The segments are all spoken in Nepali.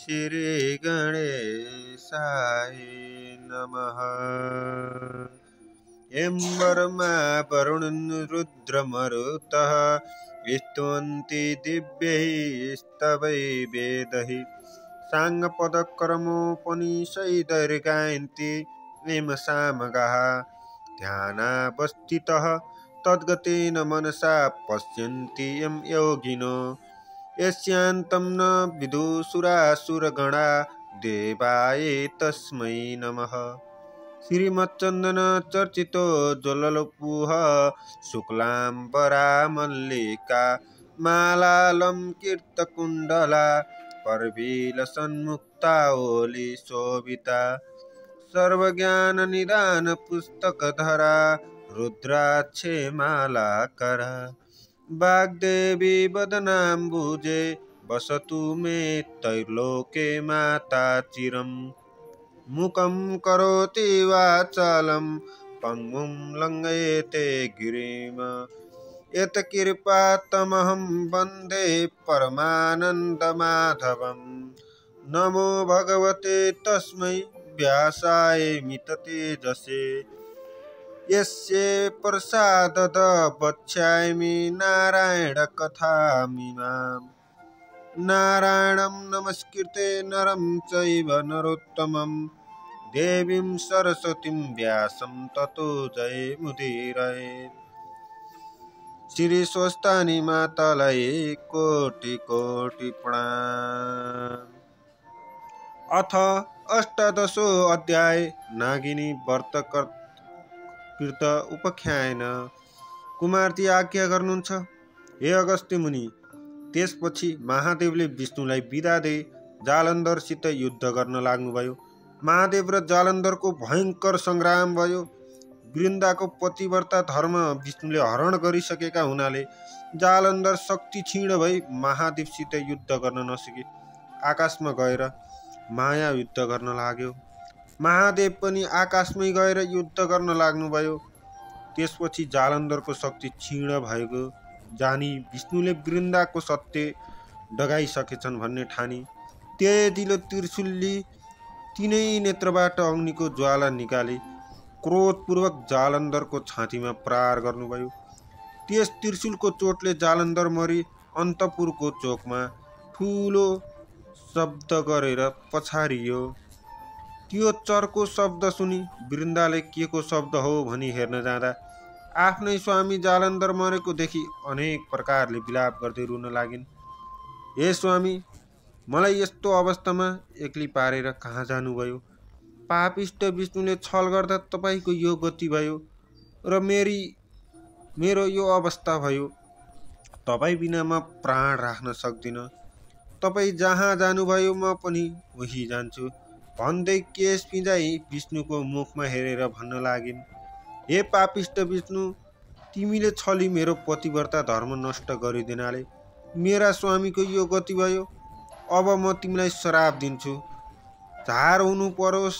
श्री गणेशाय नमः। यं वर्मा वरुणं रुद्रमरुतः स्तुवन्ति दिव्यैस्तवैर्वेदैः साङ्गपदकर्मोपनिषदैर्गायन्ति यं सामगाः ध्यानावस्थितः तद्गतेन मनसा पश्यन्ति यं योगिनो यस्यान्तं न विदुषुरासुरगणा देवाय तस्मै नमः। श्रीमच्चन्दन चर्चितो ज्वललोपुः शुक्लाम्बरा मल्लिका मालालङ्कृतकुण्डला परवीलसन्मुक्तावली शोभिता सर्वज्ञाननिदानपुस्तकधरा रुद्राक्षे मालाकरा वाग्देवी वदनाम्बुजे वसतु मे त्रैलोके माता चिरम्। मुखं करोति वाचालं पङ्गुं लङ्घयते गिरिं यत्कृपातमहं वन्दे परमानन्दमाधवं। नमो भगवते तस्मै व्यासाय मिततेजसे यस्य प्रसादत वक्ष्यामि नारायणकथामिमाम्। नारायणं नमस्कृत्य नरं चैव नरोत्तमं देवीं सरस्वतीं व्यासं ततो जयमुदीरये। श्री स्वस्तानि मातलये कोटि कोटि प्रणाम। अथ अष्टादशो अध्याय नागिनी व्रत कृत उपाख्यान। कुमारती आज्ञा गर्नुहुन्छ हे अगस्त्य मुनि। त्यसपछि महादेवले विष्णुलाई बिदा दे जालन्धरसित युद्ध गर्न लाग्नुभयो। महादेव र जालन्धरको भयङ्कर सङ्ग्राम भयो। वृन्दाको पतिव्रता धर्म विष्णुले हरण गरिसकेका हुनाले जालन्धर शक्ति क्षीण भई महादेवसित युद्ध गर्न नसके आकाशमा गएर माया युद्ध गर्न लाग्यो। महादेव पनि आकाशमै गएर युद्ध गर्न लाग्नुभयो। त्यसपछि जालन्धरको शक्ति क्षीण भएको जानी विष्णुले वृन्दाको सत्य डगाइसकेछन् भन्ने ठानी तेजिलो त्रिशूलले तिनै नेत्रबाट अग्निको ज्वाला निकाली क्रोधपूर्वक जालन्धरको छातीमा प्रहार गर्नुभयो। त्यस त्रिशूलको चोटले जालन्धर मरी अन्तपुरको चोकमा ठुलो शब्द गरेर पछारियो। त्यो चर्को शब्द सुनि वृन्दाले के को शब्द हो भनी हेर्न जाँदा आफ्नै स्वामी जालन्धर मरेको देखि अनेक प्रकारले विलाप गर्दै रुन लागिन्। हे स्वामी, मलाई यस्तो अवस्थामा एक्लै पारेर कहाँ जानुभयो? पापिष्ट विष्णुले छल गर्दा तपाईँको यो गति भयो र मेरो यो अवस्था भयो। तपाईँ बिना म प्राण राख्न सक्दिनँ। तपाईँ जहाँ जानुभयो म पनि उही जान्छु भन्दै केश पिँजाइ विष्णुको मुखमा हेरेर भन्न लागिन्। हे पापिष्ट विष्णु, तिमीले छली मेरो पतिव्रता धर्म नष्ट गरिदिनाले मेरा स्वामीको यो गति भयो। अब म तिमीलाई श्राप दिन्छु। झार हुनु परोस्,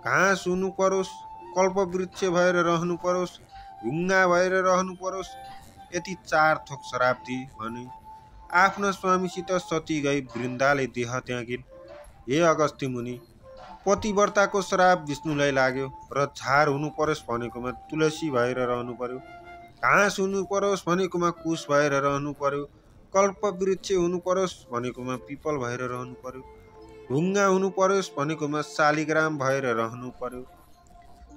घाँस हुनु परोस्, कल्पवृक्ष भएर रहनु परोस्, ढुङ्गा भएर रहनु परोस्, यति 4 थोक श्राप दिई भने आफ्ना स्वामीसित सती गई वृन्दाले देह त्यागिन्। हे अगस्त्य मुनि, पतिव्रताको श्राप विष्णुलाई लाग्यो र झार हुनु परोस् भनेकोमा तुलसी भएर रहनु पर्यो, घाँस हुनु परोस् भनेकोमा कुश भएर रहनु पर्यो, कल्पवृक्ष हुनु परोस् भनेकोमा पिपल भएर रहनु पर्यो, ढुङ्गा हुनु परोस् भनेकोमा शालिग्राम भएर रहनु पर्यो।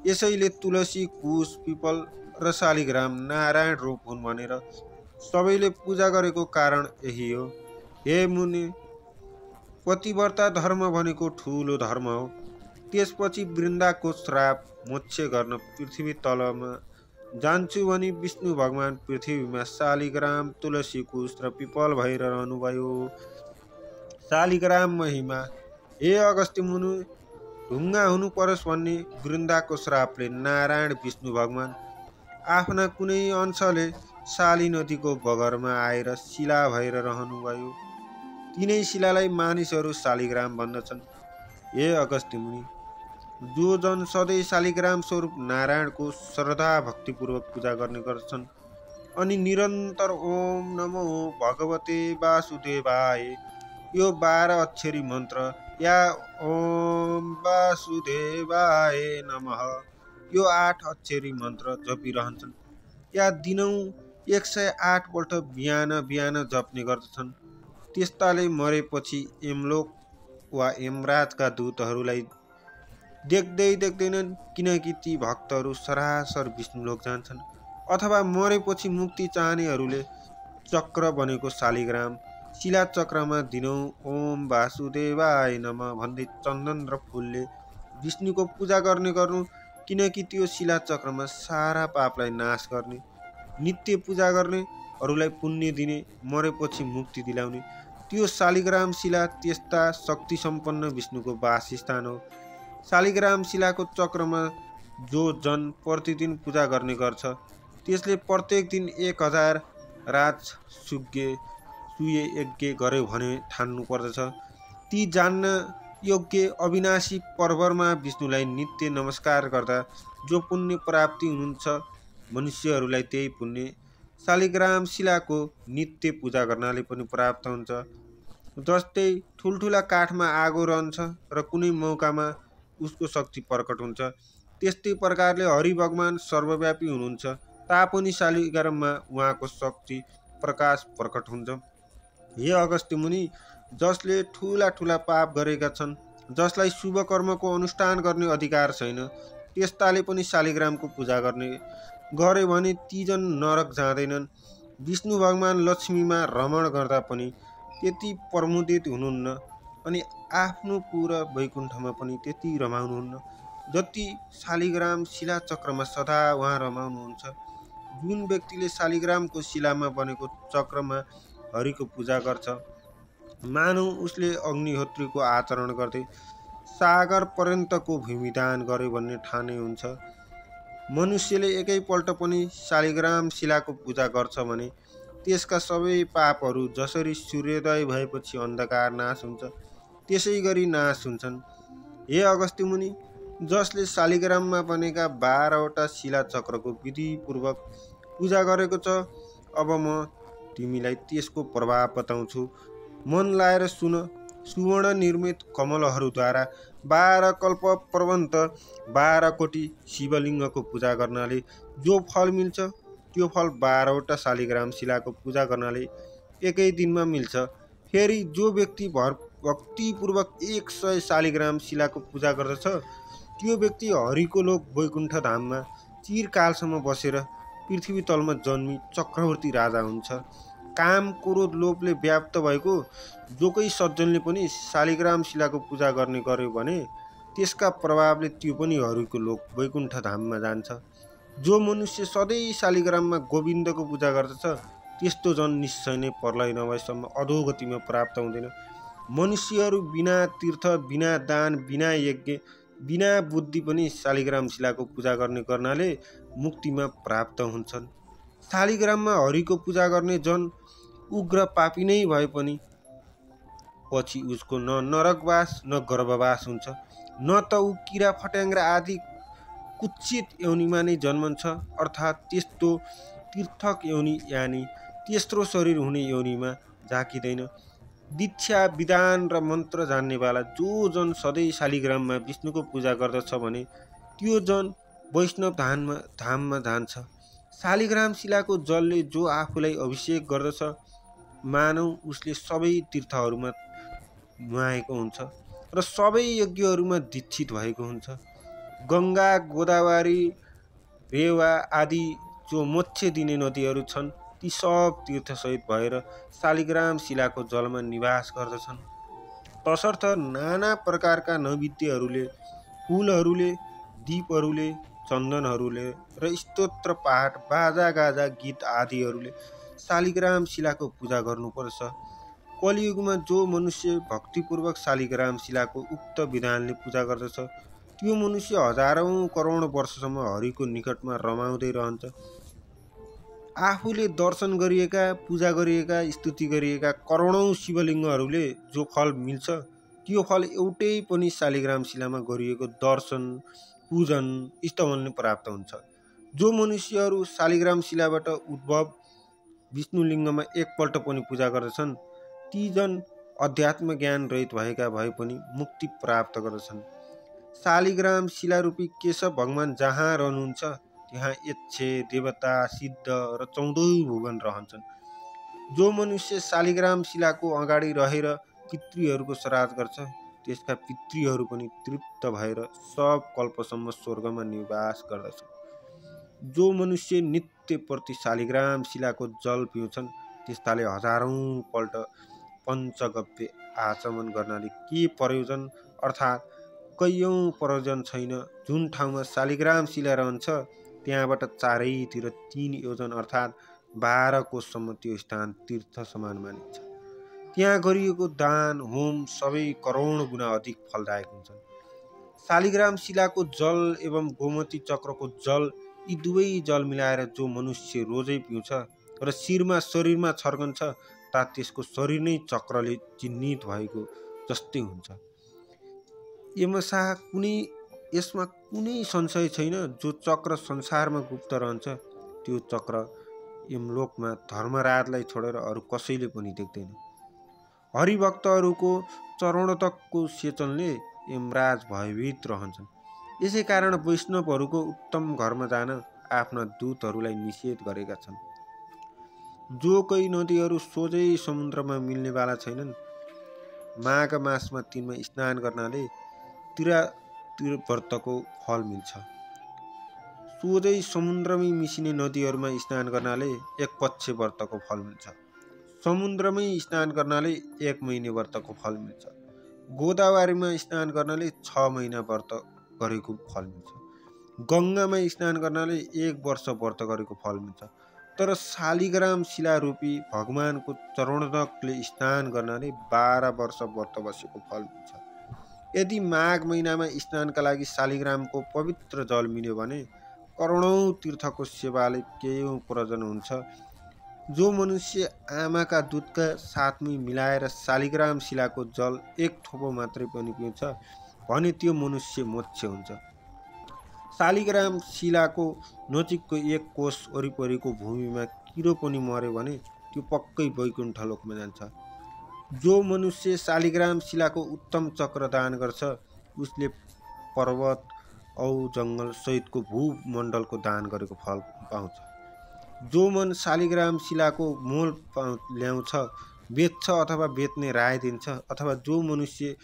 यसैले तुलसी, कुश, पिपल र शालिग्राम नारायण रूप हुन् भनेर सबैले पूजा गरेको कारण यही हो। हे मुनि, पतिव्रता धर्म भनेको ठुलो धर्म हो। त्यसपछि वृन्दाको श्राप मोक्ष गर्न पृथ्वी तलमा जान्छु भनी विष्णु भगवान पृथ्वीमा शालिग्राम, तुलसी, कुश र पिपल भएर रहनुभयो। शालिग्राम महिमा। हे अगस्त्य मुनि, ढुङ्गा हुनु परोस् भन्ने वृन्दाको श्रापले नारायण विष्णु भगवान आफ्ना कुनै अंशले शाली नदीको बगरमा आएर शिला भएर रहनुभयो। तिनै शिलालाई मानिसहरू शालिग्राम भन्दछन्। हे अगस्त्य मुनि, जो जन सधैँ शालिग्राम स्वरूप नारायणको श्रद्धा भक्तिपूर्वक पूजा गर्ने गर्छन् अनि निरन्तर ओम नमो भगवते वासुदेवाय, यो 12 अक्षरी मन्त्र या ओम वासुदेवाय नमः यो 8 अक्षरी मन्त्र जपिरहन्छन् या दिनौँ 108 पल्ट बिहान बिहान जप्ने गर्दछन्। त्यस्ताले मरेपछि यमलोक वा यमराजका दूतहरूलाई देख्दैनन्, किनकि ती भक्तहरू सरासर विष्णुलोक जान्छन्। अथवा मरेपछि मुक्ति चाहनेहरूले चक्र बनेको शालिग्राम शिला चक्रमा दिनौँ ओम वासुदेवाय नमः भन्दै चन्दन र फुलले विष्णुको पूजा गर्नु, किनकि त्यो शिला चक्रमा सारा पापलाई नाश गर्ने, नित्य पूजा गर्नेहरूलाई पुण्य दिने, मरेपछि मुक्ति दिलाउने त्यो शालिग्राम शिला त्यस्ता शक्ति सम्पन्न विष्णुको वासस्थान हो। शालिग्राम शिलाको चक्रमा जो जन प्रतिदिन पूजा गर्ने गर्छ त्यसले प्रत्येक दिन 1000 राजसूय यज्ञ गर्यो भने ठान्नु पर्दछ। ती जान्न योग्य अविनाशी पर्वमा विष्णुलाई नित्य नमस्कार गर्दा जो पुण्य प्राप्ति हुनुहुन्छ मनुष्यहरूलाई त्यही पुण्य शालिग्राम शिलाको नित्य पूजा गर्नाले पनि प्राप्त हुन्छ। जस्तै ठुल्ठुला काठमा आगो रहन्छ र कुनै मौकामा उसको शक्ति प्रकट हुन्छ, त्यस्तै प्रकारले हरि भगवान सर्वव्यापी हुनुहुन्छ तापनि शालिग्राममा उहाँको शक्ति प्रकाश प्रकट हुन्छ। हे अगस्त्य मुनि, जसले ठुला ठुला पाप गरेका छन्, जसलाई शुभ कर्मको अनुष्ठान गर्ने अधिकार छैन, त्यस्ताले पनि शालिग्रामको पूजा गरे भने ती जन नरक जाँदैनन्। विष्णु भगवान लक्ष्मीमा रमण गर्दा पनि त्यति प्रमुदित हुनुहुन्न अनि आफ्नो पुरा वैकुण्ठमा पनि त्यति रमाउनुहुन्न जति शालिग्राम शिला चक्रमा सदा उहाँ रमाउनुहुन्छ। जुन व्यक्तिले शालिग्रामको शिलामा बनेको चक्रमा हरिको पूजा गर्छ, मानौ उसले अग्निहोत्रीको आचरण गर्दै सागर पर्यन्तको भूमिदान गर्यो भन्ने ठाने हुन्छ। मनुष्यले एकैपल्ट पनि शालिग्राम शिलाको पूजा गर्छ भने त्यसका सबै पापहरू जसरी सूर्योदय भएपछि अन्धकार नाश हुन्छ त्यसै गरी नाश हुन्छन्। हे अगस्त्य मुनि, जसले शालिग्राममा बनेका 12वटा शिला चक्रको विधिपूर्वक पूजा गरेको छ, अब म तिमीलाई त्यसको प्रभाव बताउँछु। मन लाएर सुन। सुवर्ण निर्मित कमलहरूद्वारा 12 कल्प पर्यन्त 12 कोटी शिवलिङ्गको पूजा गर्नाले जो फल मिल्छ त्यो फल 12वटा शालिग्राम शिलाको पूजा गर्नाले एकै दिनमा मिल्छ। फेरि जो व्यक्ति भक्तिपूर्वक 100 शालिग्राम शिलाको पूजा गर्दछ त्यो व्यक्ति हरिको लोक वैकुण्ठ धाममा चिरकालसम्म बसेर पृथ्वी तलमा जन्मी चक्रवर्ती राजा हुन्छ। काम क्रोध लोभले व्याप्त भएको जोकै सज्जनले पनि शालिग्राम शिलाको पूजा गर्ने गर्यो भने त्यसका प्रभावले त्यो पनि हरिको लोक वैकुण्ठ धाममा जान्छ। जो मनुष्य सधैँ शालिग्राममा गोविन्दको पूजा गर्दछ त्यस्तो जन निश्चय नै प्रलय नभएसम्म अधोगतिमा प्राप्त हुँदैन। मनुष्यहरू बिना तीर्थ, बिना दान, बिना यज्ञ, बिना बुद्धि पनि शालिग्राम शिलाको पूजा गर्नाले मुक्तिमा प्राप्त हुन्छन्। शालिग्राममा हरिको पूजा गर्ने जन उग्र पापी नै भए पनि पछि उसको न नरकवास न गर्भवास हुन्छ, न त ऊ किरा फट्याङ्ग्रा आदि कुत्सित योनिमा नै जन्मन्छ, अर्थात् त्यस्तो तीर्थक योनि यानि तेस्रो शरीर हुने योनिमा झाकिँदैन। दीक्षा, विधान र मन्त्र जान्नेवाला जो जन सधैँ शालिग्राममा विष्णुको पूजा गर्दछ भने त्यो जन वैष्णव धाममा जान्छ। शालिग्राम शिलाको जलले जो आफूलाई अभिषेक गर्दछ, मानौ उसले सबै तीर्थहरूमा नुहाएको हुन्छ र सबै यज्ञहरूमा दीक्षित भएको हुन्छ। गङ्गा, गोदावरी, रेवा आदि जो मोक्ष दिने नदीहरू छन् ती सब तीर्थसहित भएर शालिग्राम शिलाको जलमा निवास गर्दछन्। तसर्थ नाना प्रकारका नैवेद्यहरूले, फुलहरूले, दीपहरूले, चन्दनहरूले र स्तोत्र पाठ, बाजा गाजा, गीत आदिहरूले शालिग्राम शिलाको पूजा गर्नुपर्छ। कलियुगमा जो मनुष्य भक्तिपूर्वक शालिग्राम शिलाको उक्त विधानले पूजा गर्दछ त्यो मनुष्य हजारौं करोड वर्षसम्म हरिको निकटमा रमाउँदै रहन्छ। आफूले दर्शन गरिएका, पूजा गरिएका, स्तुति गरिएका करोडौं शिवलिङ्गहरूले जो फल मिल्छ त्यो फल एउटै पनि शालिग्राम शिलामा गरिएको दर्शन, पूजन, स्तवनले प्राप्त हुन्छ। जो मनुष्यहरू शालिग्राम शिलाबाट उद्भव विष्णुलिङ्गमा एकपल्ट पनि पूजा गर्दछन् ती जन अध्यात्म ज्ञान रहित भएका भए पनि मुक्ति प्राप्त गर्दछन्। शालिग्राम शिलारूपी केशव भगवान जहाँ रहनुहुन्छ त्यहाँ यक्ष, देवता, सिद्ध र 14 भुवन रहन्छन्। जो मनुष्य शालिग्राम शिलाको अगाडि रहेर पितृहरूको श्राद्ध गर्छ त्यसका पितृहरू पनि तृप्त भएर सब कल्पसम्म स्वर्गमा निवास गर्दछन्। जो मनुष्य नित्य प्रति शालिग्राम शिलाको जल पिउँछन् त्यस्ताले हजारौं पल्ट पञ्चगव्य आचमन गर्नाले के प्रयोजन अर्थात् कैयौं प्रयोजन छैन। जुन ठाउँमा शालिग्राम शिला रहन्छ त्यहाँबाट चारैतिर 3 योजन अर्थात् 12 कोससम्म त्यो स्थान तीर्थ समान मानिन्छ। त्यहाँ गरिएको दान होम सबै करोड गुणा अधिक फलदायक हुन्छन्। शालिग्राम शिलाको जल एवं गोमती चक्रको जल यी दुवै जल मिलाएर जो मनुष्य रोजै पिउँछ र शरीरमा छर्कन्छ ता त्यसको शरीर नै चक्रले चिन्हित भएको जस्तै हुन्छ। यसमा कुनै संशय छैन। जो चक्र संसारमा गुप्त रहन्छ त्यो चक्र यमलोकमा धर्मराजलाई छोडेर अरू कसैले पनि देख्दैन। हरिभक्तहरूको चरणोदकको सेचनले यमराज भयभीत रहन्छन्। यसै कारण वैष्णवहरूको उत्तम घरमा जान आफ्ना दूतहरूलाई निषेध गरेका छन्। जो कोही नदीहरू सोझै समुद्रमा मिल्नेवाला छैनन् माघ मासमा तिनमा स्नान गर्नाले तिरातिर व्रतको फल मिल्छ। सोझै समुद्रमै मिसिने नदीहरूमा स्नान गर्नाले 1 पक्ष व्रतको फल मिल्छ। समुद्रमै स्नान गर्नाले 1 महिने व्रतको फल मिल्छ। गोदावरीमा स्नान गर्नाले 6 महिना व्रत गरेको फल मिल्छ। गङ्गामा स्नान गर्नाले 1 वर्ष व्रत गरेको फल मिल्छ। तर शालिग्राम शिलारूपी भगवानको चरणोदकले स्नान गर्नाले 12 वर्ष व्रत बसेको फल मिल्छ। यदि माघ महिनामा स्नानका लागि शालिग्रामको पवित्र जल मिल्यो भने करोडौं तीर्थको सेवाले केयौं प्रयोजन हुन्छ। जो मनुष्य आमाका दूधका साथमै मिलाएर शालिग्राम शिलाको जल 1 थोपो मात्रै पनि पिउँछ भने त्यो मनुष्य मोक्ष हुन्छ। शालिग्राम शिलाको नजिकको 1 कोष वरिपरिको भूमिमा किरो पनि मर्यो भने त्यो पक्कै वैकुण्ठ लोकमा जान्छ। जो मनुष्य शालिग्राम शिलाको उत्तम चक्र दान गर्छ उसले पर्वत औ जङ्गल सहितको भूमण्डलको दान गरेको फल पाउँछ। जो मन शालिग्राम शिलाको मोल ल्याउँछ, बेच्छ अथवा बेच्ने राय दिन्छ अथवा जो मनुष्य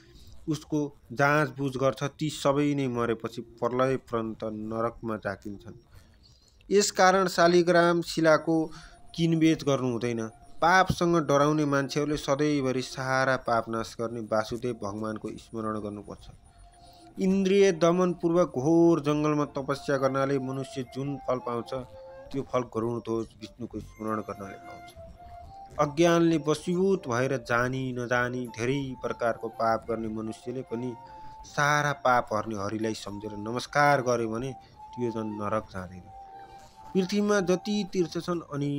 उसको जाँचबुझ गर्छ ती सबै नै मरेपछि प्रलयपर्यन्त नरकमा झाकिन्छन्। यसकारण शालिग्राम शिलाको किनबेच गर्नु हुँदैन। पापसँग डराउने मान्छेहरूले सधैँभरि सारा पाप नाश गर्ने वासुदेव भगवानको स्मरण गर्नुपर्छ। इन्द्रिय दमनपूर्वक घोर जङ्गलमा तपस्या गर्नाले मनुष्य जुन फल पाउँछ त्यो फल गरुडध्वज विष्णुको स्मरण गर्नाले पाउँछ। अज्ञानले वशीभूत भएर जानी नजानी धेरै प्रकारको पाप गर्ने मनुष्यले पनि सारा पाप हर्ने हरिलाई सम्झेर नमस्कार गर्यो भने त्यो जन नरक जाँदैन। पृथ्वीमा जति तीर्थ छन् अनि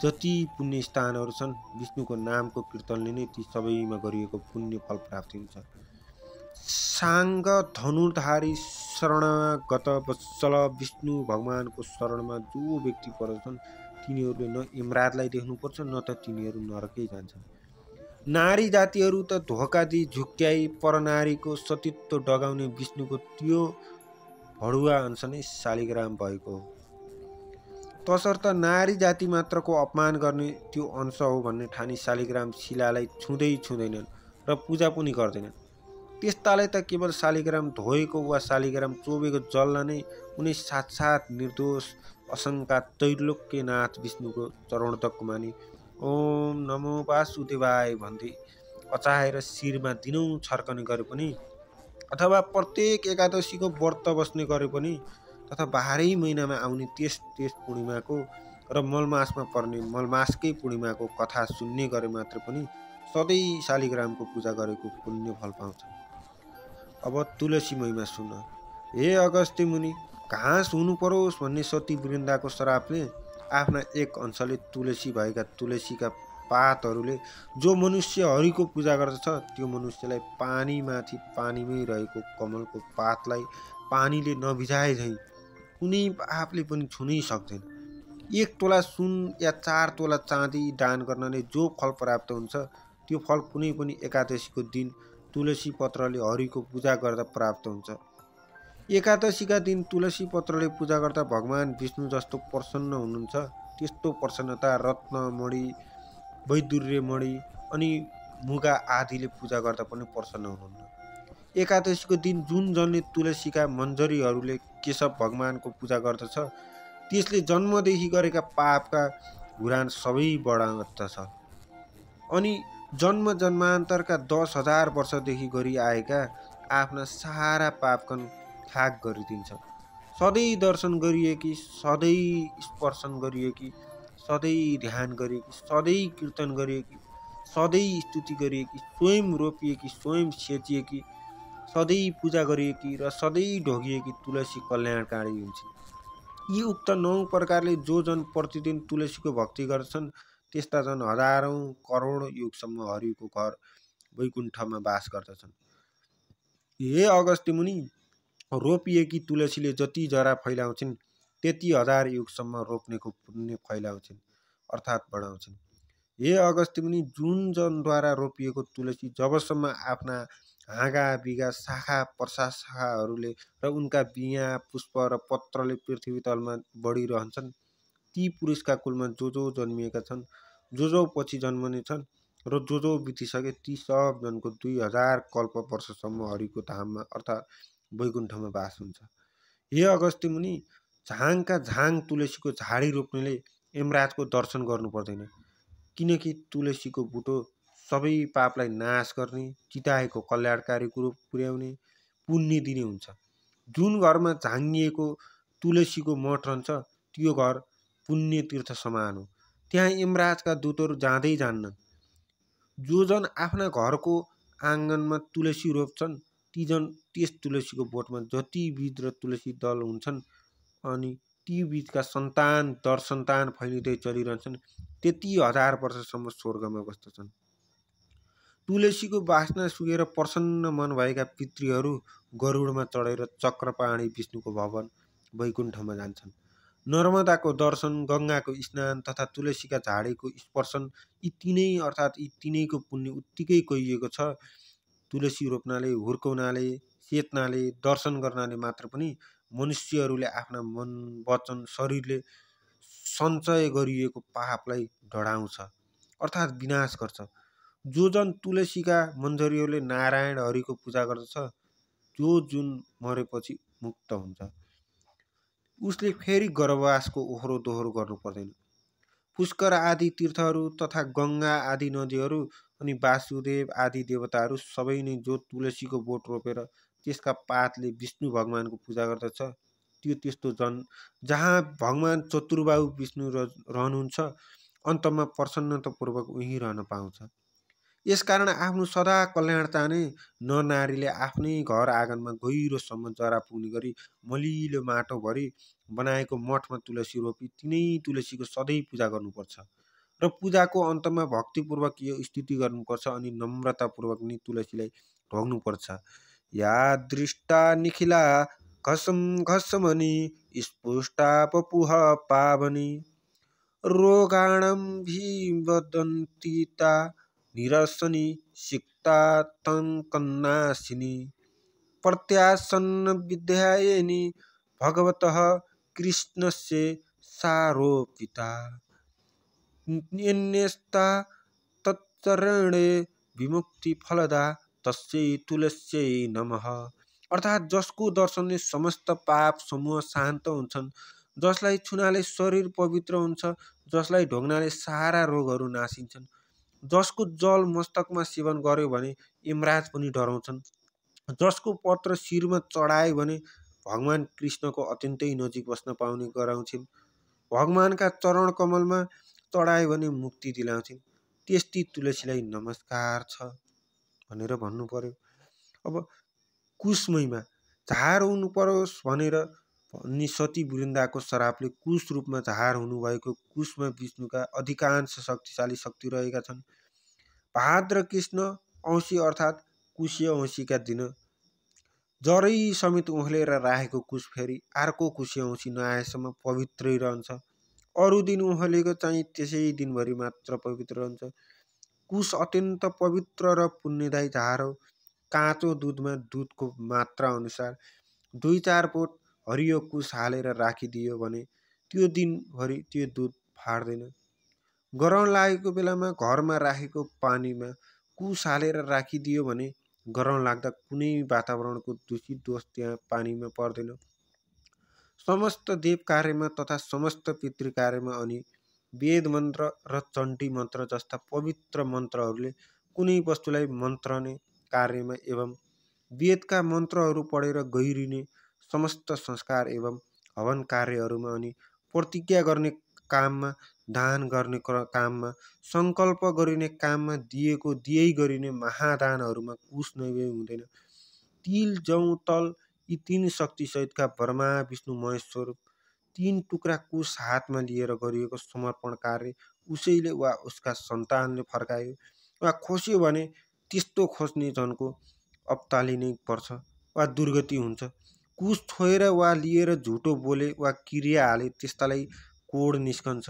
जति पुण्य स्थानहरू छन् विष्णुको नामको कीर्तनले नै ती सबैमा गरिएको पुण्य फल प्राप्ति हुन्छ। साङ्ग धनुर्धारी शरणागत वत्सल विष्णु भगवानको शरणमा जो व्यक्ति पर्दछन् तिनीहरूले न यमराजलाई देख्नुपर्छ न त तिनीहरू नरकै जान्छन्। नारी जातिहरू त धोका दिई झुक्क्याई परनारीको सतीत्व डगाउने विष्णुको त्यो भडुवा अंश नै शालिग्राम भएको हो। तसर्थ नारी जाति मात्रको अपमान गर्ने त्यो अंश हो भन्ने ठानी शालिग्राम शिलालाई छुँदैनन् र पूजा पनि गर्दैनन्। त्यस्तालाई त केवल शालिग्राम धोएको वा शालिग्राम चोबेको जललाई नै उनी साक्षात् निर्दोष असङ्का त्रैलोक्यनाथ विष्णुको चरणोदक मानी ओम नमो वासुदेवाय भन्दै अचाहेर शिरमा दिनौं छर्कने गरे पनि अथवा प्रत्येक एकादशीको व्रत बस्ने गरे पनि तथा 12 महिनामा आउने त्यस पूर्णिमाको र मलमासमा पर्ने मलमासकै पूर्णिमाको कथा सुन्ने गरे मात्र पनि सधैँ शालिग्रामको पूजा गरेको पुण्य फल पाउँछ। अब तुलसी महिमा सुन। हे अगस्त्य मुनि, घाँस हुनु परोस् भन्ने सती वृन्दाको श्रापले आफ्ना 1 अंशले तुलसी भएका तुलसीका पातहरूले जो मनुष्य हरिको पूजा गर्दछ त्यो मनुष्यलाई पानीमाथि पानीमै रहेको कमलको पातलाई पानीले नभिजाए झैँ कुनै पापले पनि छुनै सक्दैन। 1 तोला सुन या 4 तोला चाँदी दान गर्नाले जो फल प्राप्त हुन्छ त्यो फल कुनै पनि एकादशीको दिन तुलसी पत्रले हरिको पूजा गर्दा प्राप्त हुन्छ। एकादशीका दिन तुलसी पत्रले पूजा गर्दा भगवान विष्णु जस्तो प्रसन्न हुनुहुन्छ त्यस्तो प्रसन्नता रत्नमणि, वैदुर्यमणि अनि मुगा आदिले पूजा गर्दा पनि प्रसन्न हुनुहुन्न। एकादशीको दिन जुन जनले तुलसीका मन्जरीहरूले केशव भगवानको पूजा गर्दछ त्यसले जन्मदेखि गरेका पापका गुरान सबै बढाउँदछ अनि जन्म जन्मान्तरका 10,000 वर्षदेखि गरी आएका आफ्ना सारा पापकन थाक गरिदिन्छ। सधैँ दर्शन गरिएकी, सधैँ स्पर्शन गरिएकी, सधैँ ध्यान गरिएकी, सधैँ कीर्तन गरिएकी, सधैँ स्तुति गरिएकी, स्वयं रोपिएकी, स्वयं सेचिएकी, सधैँ पूजा गरिएकी र सधैँ ढोगिएकी तुलसी कल्याणकारी हुन्छन्। यी उक्त 9 प्रकारले जो जन प्रतिदिन तुलसीको भक्ति गर्छन् त्यस्ता जन हजारौं करोड युगसम्म हरिको घर वैकुण्ठमा बास गर्दछन्। हे अगस्त्य मुनि, रोपिएकी तुलसीले जति जरा फैलाउँछिन् त्यति 1000 युगसम्म रोप्नेको पुण्य फैलाउँछिन् अर्थात् बढाउँछिन्। हे अगस्त्य मुनि, जुन जनद्वारा रोपिएको तुलसी जबसम्म आफ्ना हाँगा बिगा शाखा प्रशाखाहरूले र उनका बिया पुष्प र पत्रले पृथ्वी तलमा बढिरहन्छन् ती पुरुषका कुलमा जो जन्मिएका छन्, जो पछि जन्मने छन् र जो बितिसके ती सब जनको 2000 कल्प वर्षसम्म हरिको धाममा अर्थात् वैकुण्ठमा बास हुन्छ। हे अगस्त्य मुनि, झाङका झाङ तुलसीको झाडी रोप्नेले यमराजको दर्शन गर्नु पर्दैन, किनकि तुलसीको बुटो सबै पापलाई नाश गर्ने, चिताएको कल्याणकारी कुरो पुर्याउने, पुण्य दिने हुन्छ। जुन घरमा झाङ्गिएको तुलसीको मठ रहन्छ त्यो घर पुण्य तीर्थ समान हो, त्यहाँ यमराजका दूतहरू जाँदै जान्नन्। जो जन आफ्ना घरको आँगनमा तुलसी रोप्छन् ती जन त्यस तुलसीको बोटमा जति बीज र तुलसी दल हुन्छन् अनि ती बीजका सन्तान दर सन्तान फैलिँदै चलिरहन्छन् त्यति 1000 वर्षसम्म स्वर्गमा बस्दछन्। तुलसीको वासना सुकेर प्रसन्न मन भएका पितृहरू गरुडमा चढेर चक्रपाणी विष्णुको भवन वैकुण्ठमा जान्छन्। नर्मदाको दर्शन, गङ्गाको स्नान तथा तुलसीका झाडीको स्पर्शन यी तीनै अर्थात् यी तीनैको पुण्य उत्तिकै कहिएको छ। तुलसी रोप्नाले, हुर्काउनाले, सेत्नाले, दर्शन गर्नाले मात्र पनि मनुष्यहरूले आफ्ना मन, वचन, शरीरले सञ्चय गरिएको पापलाई ढडाउँछ अर्थात् विनाश गर्छ। जो जन तुलसीका मन्जरीहरूले नारायण हरिको पूजा गर्दछ जो जुन मरेपछि मुक्त हुन्छ उसले फेरि गर्भवासको ओहोरो दोहोरो गर्नु पर्दैन। पुष्कर आदि तीर्थहरू तथा गङ्गा आदि नदीहरू अनि वासुदेव आदि देवताहरू सबै नै जो तुलसीको बोट रोपेर त्यसका पातले विष्णु भगवानको पूजा गर्दछ त्यो त्यस्तो जन जहाँ भगवान चतुर्बाहु विष्णु रहनुहुन्छ अन्तमा प्रसन्नतापूर्वक उहीँ रहन पाउँछ। यसकारण आफ्नो सदा कल्याण चाहने नर नारीले आफ्नै घर आँगनमा गहिरोसम्म जरा पुग्ने गरी मलिलो माटो भरी बनाएको मठमा तुलसी रोपी तिनै तुलसीको सधैँ पूजा गर्नुपर्छ र पूजाको अन्तमा भक्तिपूर्वक यो स्तुति गर्नुपर्छ अनि नम्रतापूर्वक नि तुलसीलाई ढोग्नुपर्छ। या दृष्टा निखिला घसम घसमनि स्पुष्टा पपुह पावनी रोगाणम भीवदन्तिता निरसनी सिक्ता तंकन्नाशिनी प्रत्यासन्न विद्यायनी भगवतः कृष्णस्य सारोपिता न्यस्ता तच्चरणे विमुक्ति फलदा तस्यै तुलस्यै नमः। अर्थात् जसको दर्शनले समस्त पाप समूह शान्त हुन्छन्, जसलाई छुनाले शरीर पवित्र हुन्छ, जसलाई ढोग्नाले सारा रोगहरू नासिन्छन्, जसको जल मस्तकमा सेवन गर्यो भने यमराज पनि डराउँछन्, जसको पत्र शिरमा चढायो भने भगवान कृष्णको अत्यन्तै नजिक बस्न पाउने गराउँछिन्, भगवानका चरण कमलमा चढायो भने मुक्ति दिलाउँछिन्, त्यस्ती तुलसीलाई नमस्कार छ भनेर भन्नु पर्यो। अब कुशमयमा झार हुनु परोस् भनेर नि सती वृन्दाको श्रापले कुश रूपमा झार हुनुभएको कुशमा विष्णुका अधिकांश शक्तिशाली शक्ति रहेका छन्। भाद्र कृष्ण औँसी अर्थात् कुशे औँसीका दिन जरै समेत उहलेर राखेको कुश फेरि अर्को कुशे औँसी नआएसम्म पवित्रै रहन्छ। अरू दिन उहलेको चाहिँ त्यसै दिनभरि मात्र पवित्र रहन्छ। कुश अत्यन्त पवित्र र पुण्यदायी झार हो। काँचो दुधमा दुधको मात्रा अनुसार 2-4 पोट हरियो कुश हालेर राखिदियो भने त्यो दिनभरि त्यो दुध फाट्दैन। गरौँ लागेको बेलामा घरमा राखेको पानीमा कुश हालेर राखिदियो भने गरौँ लाग्दा कुनै वातावरणको दूषित दोष त्यहाँ पानीमा पर्दैन। समस्त देव कार्यमा तथा समस्त पितृ कार्यमा अनि वेद मन्त्र र चण्डी मन्त्र जस्ता पवित्र मन्त्रहरूले कुनै वस्तुलाई मन्त्रने कार्यमा एवं वेदका मन्त्रहरू पढेर गहिरिने समस्त संस्कार एवं हवन कार्यहरूमा अनि प्रतिज्ञा गर्ने काममा, दान गर्ने काममा, सङ्कल्प गरिने काममा, दिएको दिएै गरिने महादानहरूमा कुश नैवेद्य हुँदैन। तिल, जौँ, तल यी 3 शक्तिसहितका ब्रह्मा विष्णु महेश्वर 3 टुक्रा कुश हातमा लिएर गरिएको समर्पण कार्य उसैले वा उसका सन्तानले फर्कायो वा खोस्यो भने त्यस्तो खोज्ने जनको अप्ताली नै पर्छ वा दुर्गति हुन्छ। कुश छोएर वा लिएर झुटो बोले वा क्रिया हाले त्यस्तालाई कोड निस्कन्छ।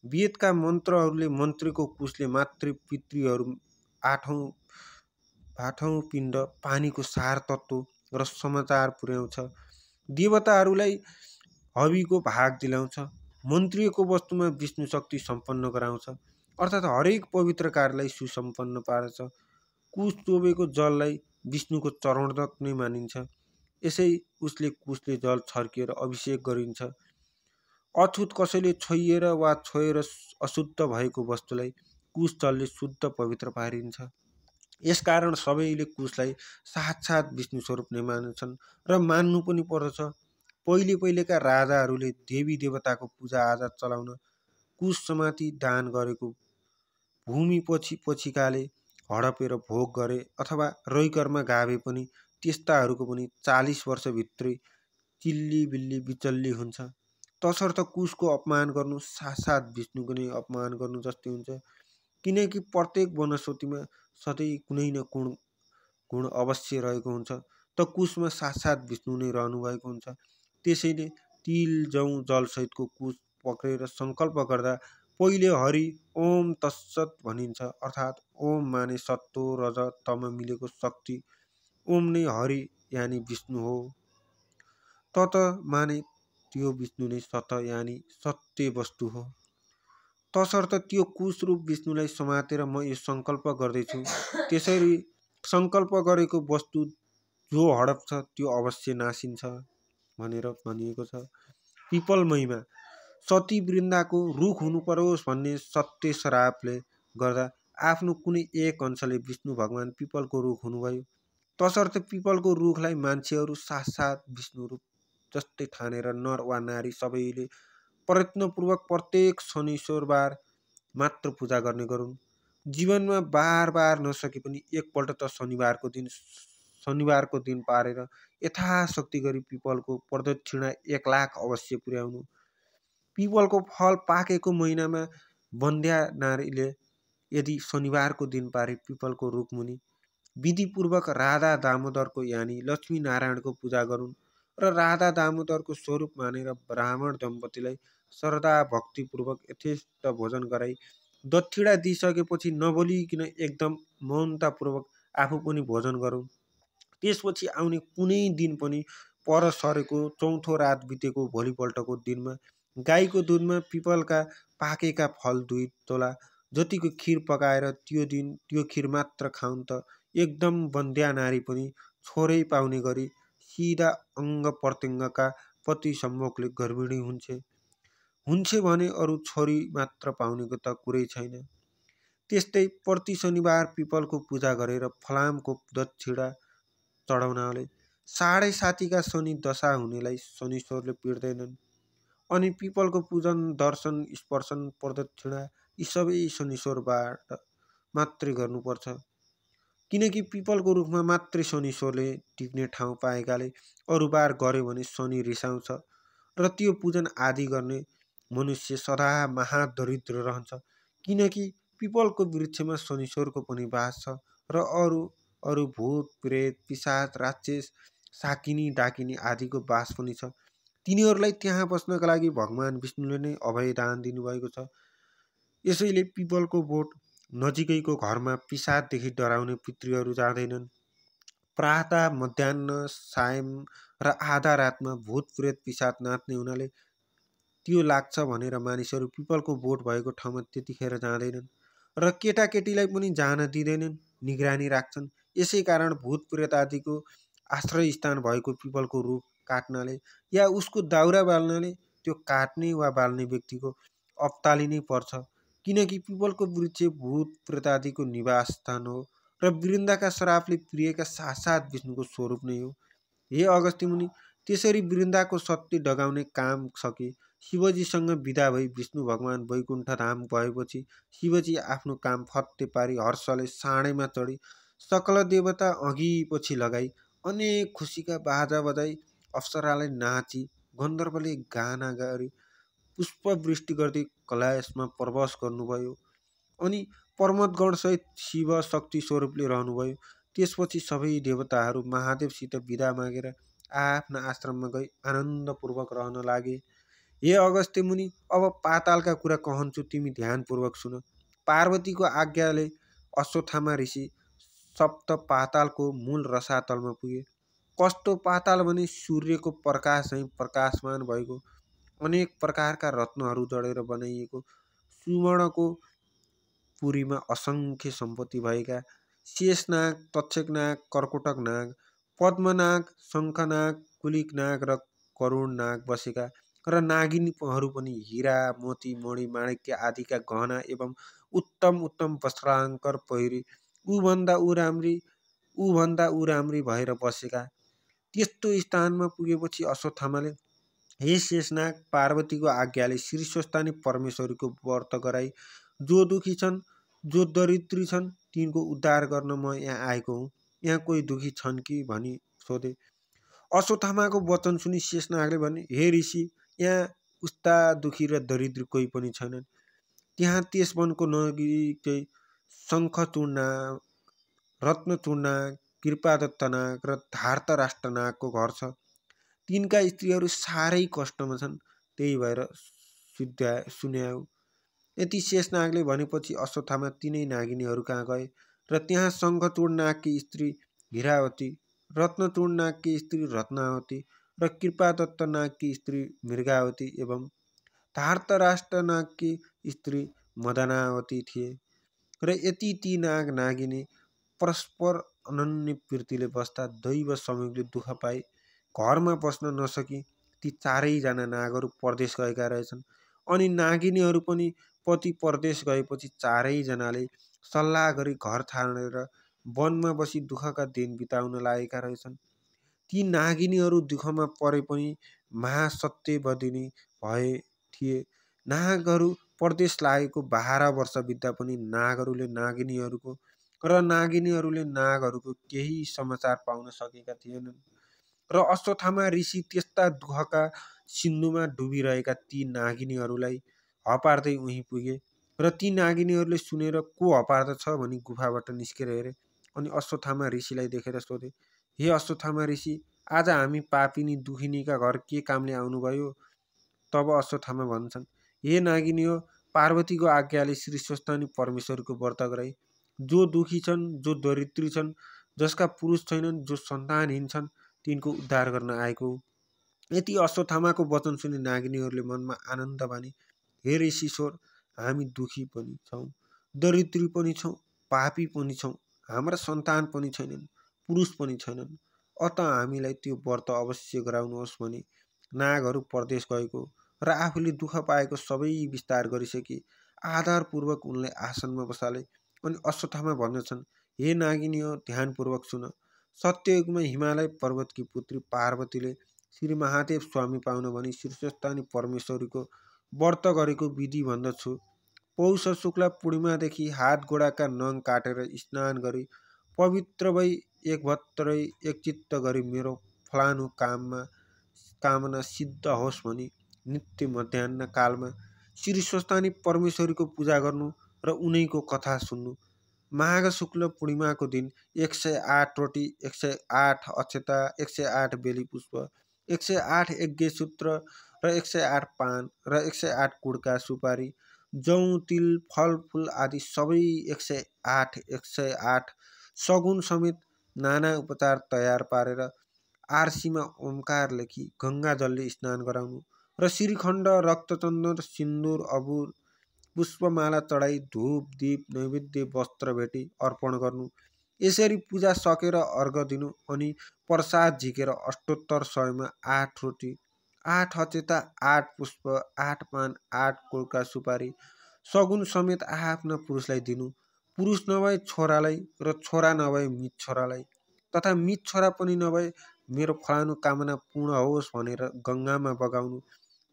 वेदका मन्त्रहरूले मन्त्रीको कुशले मातृ पितृहरू 8औं पिण्ड पानीको सार तत्त्व र समाचार पुर्याउँछ। देवताहरूलाई हविको भाग दिलाउँछ। मन्त्रिएको वस्तुमा विष्णु शक्ति सम्पन्न गराउँछ। अर्थात् हरेक पवित्र कार्यलाई सुसम्पन्न पार्छ। कुश चोबेको जललाई विष्णुको चरणदक नै मानिन्छ। यसै उसले कुशले जल छर्किएर अभिषेक गरिन्छ। अछुत कसैले छोइएर वा छोएर अशुद्ध भएको वस्तुलाई कुश जलले शुद्ध पवित्र पारिन्छ। यसकारण सबैले कुशलाई साक्षात् विष्णु स्वरूप नै मान्छन् र मान्नु पनि पर्दछ। पहिलेका राजाहरूले देवी देवताको पूजाआजा चलाउन कुश समाति दान गरेको भूमि पछिकाले हडपेर भोग गरे अथवा रैकरमा गाभे पनि त्यस्ताहरूको पनि 40 वर्षभित्रै चिल्ली बिल्ली बिचल्ली हुन्छ। तसर्थ कुशको अपमान गर्नु साक्षात् विष्णुको नै अपमान गर्नु जस्तै हुन्छ। किनकि प्रत्येक वनस्पतिमा सधैँ कुनै न कुनै गुण अवश्य रहेको हुन्छ त कुशमा साक्षात् विष्णु नै रहनुभएको हुन्छ। त्यसैले तिल, जौँ, जलसहितको कुश पक्रेर सङ्कल्प गर्दा पहिले हरि ओम तत्सत भनिन्छ। अर्थात् ओम माने सत्व रज तम मिलेको शक्ति, ओम नै हरि यानि विष्णु हो, तत माने त्यो विष्णु नै सत यानि सत्य वस्तु हो। तसर्थ त्यो कुश रूप विष्णुलाई समातेर म यो सङ्कल्प गर्दैछु, त्यसरी सङ्कल्प गरेको वस्तु जो हडप्छ त्यो अवश्य नासिन्छ भनेर भनिएको छ। पिपल महिमा सती वृन्दाको रुख हुनु परोस् भन्ने सत्य श्रापले गर्दा आफ्नो कुनै एक अंशले विष्णु भगवान पिपलको रुख हुनुभयो। तसर्थ पिपलको रुखलाई मान्छेहरू साक्षात् विष्णु रूप जस्तै ठानेर नर वा नारी सबैले प्रयत्नपूर्वक प्रत्येक शनिश्चरबार मात्र पूजा गर्ने गरून्। जीवनमा बार बार नसके पनि एकपल्ट त शनिबारको दिन पारेर यथाशक्ति गरी पिपलको प्रदक्षिणा 1 लाख अवश्य पुर्याउनु। पिपलको फल पाकेको महिनामा बन्ध्या नारीले यदि शनिबारको दिन पारे पिपलको रुखमुनि विधिपूर्वक राधा दामोदरको यानि लक्ष्मी नारायणको पूजा गरून् र राधा दामोदरको स्वरूप मानेर ब्राह्मण दम्पतिलाई श्रद्धा भक्तिपूर्वक यथेष्ट भोजन गराई दक्षिणा दिइसकेपछि नबोलिकन एकदम मौनतापूर्वक आफू पनि भोजन गरून्। त्यसपछि आउने कुनै दिन पनि पर सरेको चौथो रात बितेको भोलिपल्टको दिनमा गाईको दुधमा पिपलका पाकेका फल 2 तोला जतिको खिर पकाएर त्यो खिर मात्र खाउन् त एकदम बन्ध्या नारी पनि छोरै पाउने गरी सिधा अङ्ग प्रत्यङ्गका पति सम्मुखले गर्भिणी हुन्छ भने अरू छोरी मात्र पाउनेको त कुरै छैन। त्यस्तै प्रति शनिबार पिपलको पूजा गरेर फलामको दक्षिणा चढाउनाले 7.5 शनि दशा हुनेलाई शनिश्वरले पिट्दैनन्। अनि पिपलको पूजन, दर्शन, स्पर्शन, प्रदक्षिणा यी सबै शनिश्वरबाट मात्रै गर्नुपर्छ। किनकि पिपलको रुखमा मात्रै शनिश्वरले टिक्ने ठाउँ पाएकाले अरू बार गर्यो भने शनि रिसाउँछ र त्यो पूजन आदि गर्ने मनुष्य सदा महादरिद्र रहन्छ। किनकि पिपलको वृक्षमा शनिश्वरको पनि वास छ र अरू भूत प्रेत पिशाच राक्षस साकिनी डाकिनी आदिको वास पनि छ। तिनीहरूलाई त्यहाँ बस्नका लागि भगवान विष्णुले नै अभय दान दिनुभएको छ। यसैले पिपलको बोट नजिकैको घरमा पिसाबदेखि डराउने पितृहरू जाँदैनन्। प्रातः, मध्याह्न, सायं र आधा रातमा भूत प्रेत पिसाब नाच्ने हुनाले त्यो लाग्छ भनेर मानिसहरू पिपलको बोट भएको ठाउँमा त्यतिखेर जाँदैनन् र केटाकेटीलाई पनि जान दिँदैनन्, निगरानी राख्छन्। यसै कारण भूत प्रेत आदिको आश्रय स्थान भएको पिपलको रुख काट्नाले या उसको दाउरा बाल्नाले त्यो काट्ने वा बाल्ने व्यक्तिको अप्तालिनै पर्छ, किनकि पिपलको वृक्ष भूत प्रेत आदिको निवास स्थान हो र वृन्दाका श्रापले प्रियका साक्षात् विष्णुको स्वरूप नै हो। हे अगस्त्य मुनि, त्यसरी वृन्दाको सत्य डगाउने काम सके शिवजीसँग विदा भई विष्णु भगवान वैकुण्ठ धाम गएपछि शिवजी आफ्नो काम फत्ते पारी हर्षले साँडेमा चढी सकल देवता अघि पछि लगाई अनेक खुसीका बाजा बजाई अप्सरालाई नाची गन्धर्वले गाना गरी पुष्पवृष्टि गर्दै कैलाशमा प्रवेश गर्नुभयो अनि पर्वतगणसहित शिव शक्ति स्वरूपले रहनुभयो। त्यसपछि सबै देवताहरू महादेवसित विदा मागेर आफ्ना आश्रममा गई आनन्दपूर्वक रहन लागे। हे अगस्त्य मुनि, अब पातालका कुरा कहन्छु, तिमी ध्यानपूर्वक सुन। पार्वतीको आज्ञाले अश्वत्थामा ऋषि सप्त पातालको मूल रसातलमा पुगे। कस्तो पाताल भने सूर्यको प्रकाश झैँ प्रकाशमान भएको अनेक प्रकारका रत्नहरू जडेर बनाइएको सुवर्णको पुरीमा असङ्ख्य सम्पत्ति भएका शेषनाग, तक्षकनाग, कर्कोटक नाग, पद्मनाग, शङ्खनाग, कुलिकनाग र करुण नाग बसेका र नागिनीहरू पनि हीरा, मोती, मणि, माणिक्य आदिका गहना एवं उत्तम उत्तम वस्त्रालङ्कार पहिरी ऊभन्दा ऊ राम्री भएर बसेका। त्यस्तो स्थानमा पुगेपछि अश्वत्थामाले, हे शेषनाग, पार्वतीको आज्ञाले श्री स्वस्थानी परमेश्वरीको व्रत गराई जो दुखी छन्, जो दरिद्री छन्, तिनको उद्धार गर्न म यहाँ आएको हुँ। यहाँ कोही दुखी छन् कि भनी सोधे। अश्वत्थामाको वचन सुनि शेषनागले भने, हे ऋषि, यहाँ उस्ता दुखी र दरिद्र कोही पनि छैनन्। त्यहाँ त्यस वनको नजिकै शङ्खचूडनाग, रत्नचूडनाग, कृपादत्तनाग र धार्तराष्ट्रनागको घर छ। तिनका स्त्रीहरू साह्रै कष्टमा छन्, त्यही भएर सुन्याऊ। यति शेषनागले भनेपछि अश्वत्थामा तिनै नागिनीहरू कहाँ गए र त्यहाँ शङ्खचूडनागकी स्त्री हीरावती, रत्नचूडनागकी स्त्री रत्नावती र कृपादत्तनागकी स्त्री मृगावती एवं धार्तराष्ट्रनागकी स्त्री मदनावती थिए। र यति ती नाग नागिनी परस्पर अनन्य प्रीतिले बस्दा दैव संयोगले दुःख पाई घरमा बस्न नसकी ती चारैजना नागहरू परदेश गएका रहेछन्। अनि नागिनीहरू पनि पति परदेश गएपछि चारैजनाले सल्लाह गरी घर छाडेर वनमा बसी दुःखका दिन बिताउन लागेका रहेछन्। ती नागिनीहरू दुःखमा परे पनि महासत्यवदिनी भए थिए। नागहरू परदेश लागेको 12 वर्ष बित्दा पनि नागहरूले नागिनीहरूको र नागिनीहरूले नागहरूको केही समाचार पाउन सकेका थिएनन्। र अश्वत्थामा ऋषि त्यस्ता दुःखका सिन्धुमा डुबिरहेका ती नागिनीहरूलाई हपार्दै उहीँ पुगे र ती नागिनीहरूले सुनेर को हपार्दछ भनी गुफाबाट निस्केर हेरे अनि अश्वत्थामा ऋषिलाई देखेर सोधे, हे अश्वत्थामा ऋषि, आज हामी पापिनी दुखिनीका घर के कामले आउनुभयो? तब अश्वत्थामा भन्छन्, हे नागिनी हो, पार्वतीको आज्ञाले श्री स्वस्थानी परमेश्वरको व्रत गराई जो दुखी छन्, जो दरिद्री छन्, जसका पुरुष छैनन्, जो सन्तानहीन छन्, तिनको उद्धार गर्न आएको हो। यति अश्वत्थामाको वचन सुनि नागिनीहरूले मनमा आनन्द माने, हे ऋषिश्वर, हामी दुखी पनि छौँ, दरिद्री पनि छौँ, पापी पनि छौँ, हाम्रा सन्तान पनि छैनन्, पुरुष पनि छैनन्, अत हामीलाई त्यो व्रत अवश्य गराउनुहोस् भनी नागहरू परदेश गएको र आफूले दुःख पाएको सबै विस्तार गरिसके आधारपूर्वक उनलाई आसनमा बसाले। अनि अश्वत्थामा भन्दछन्, हे नागिनी हो, ध्यानपूर्वक सुन। सत्ययुगमा हिमालय पर्वतकी पुत्री पार्वतीले श्री महादेव स्वामी पाउन भनी शीर्षस्थानी परमेश्वरीको व्रत गरेको विधि भन्दछु। पौष शुक्ला पूर्णिमादेखि हात गोडाका नङ काटेर स्नान गरी पवित्र भई एकभत्रै एकचित्त गरी मेरो फलानु कामना सिद्ध होस् भनी नित्य मध्याह्न कालमा श्री स्वस्थानी परमेश्वरीको पूजा गर्नु र उनैको कथा सुन्नु। माघ शुक्ल पूर्णिमाको दिन 108 रोटी, 108 अक्षता, 108 बेली पुष्प, 108 यज्ञ सूत्र र 108 पान र 108 कुडका सुपारी जौँ तिल फलफुल आदि सबै 108 सगुन समेत नाना उपचार तयार पारेर आरसीमा ओमकार लेखी गङ्गा जलले स्नान गराउनु र श्रीखण्ड रक्तचन्दन सिन्दुर अबुर पुष्पमाला चढाई धूप दीप नैवेद्य वस्त्र भेटी अर्पण गर्नु। यसरी पूजा सकेर अर्घ दिनु अनि प्रसाद झिकेर अष्टोत्तर 100मा 8 रोटी 8 अचेता 8 पुष्प 8 पान 8 कुलका सुपारी सगुन समेत आफ्ना पुरुषलाई दिनु। पुरुष नभए छोरालाई र छोरा नभए मित छोरालाई तथा मित छोरा पनि नभए मेरो फलानु कामना पूर्ण होस् भनेर गङ्गामा बगाउनु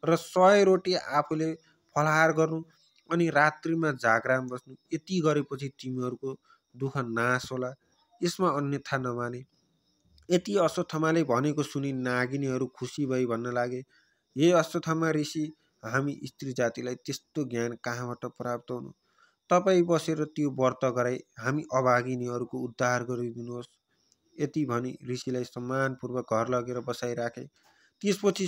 र 100 रोटी आफूले फलाहार गर्नु अनि रात्रिमा जागराम बस्नु। यति गरेपछि तिमीहरूको दुःख नाश होला, यसमा अन्यथा नमाने। यति अश्वत्थामाले भनेको सुनि नागिनीहरू खुसी भई भन्न लागे, हे अश्वत्थामा ऋषि, हामी स्त्री जातिलाई त्यस्तो ज्ञान कहाँबाट प्राप्त हुनु? तपाईँ बसेर त्यो व्रत गराई हामी अभागिनीहरूको उद्धार गरिदिनुहोस्। यति भनी ऋषिलाई सम्मानपूर्वक घर लगेर बसाइराखे। त्यसपछि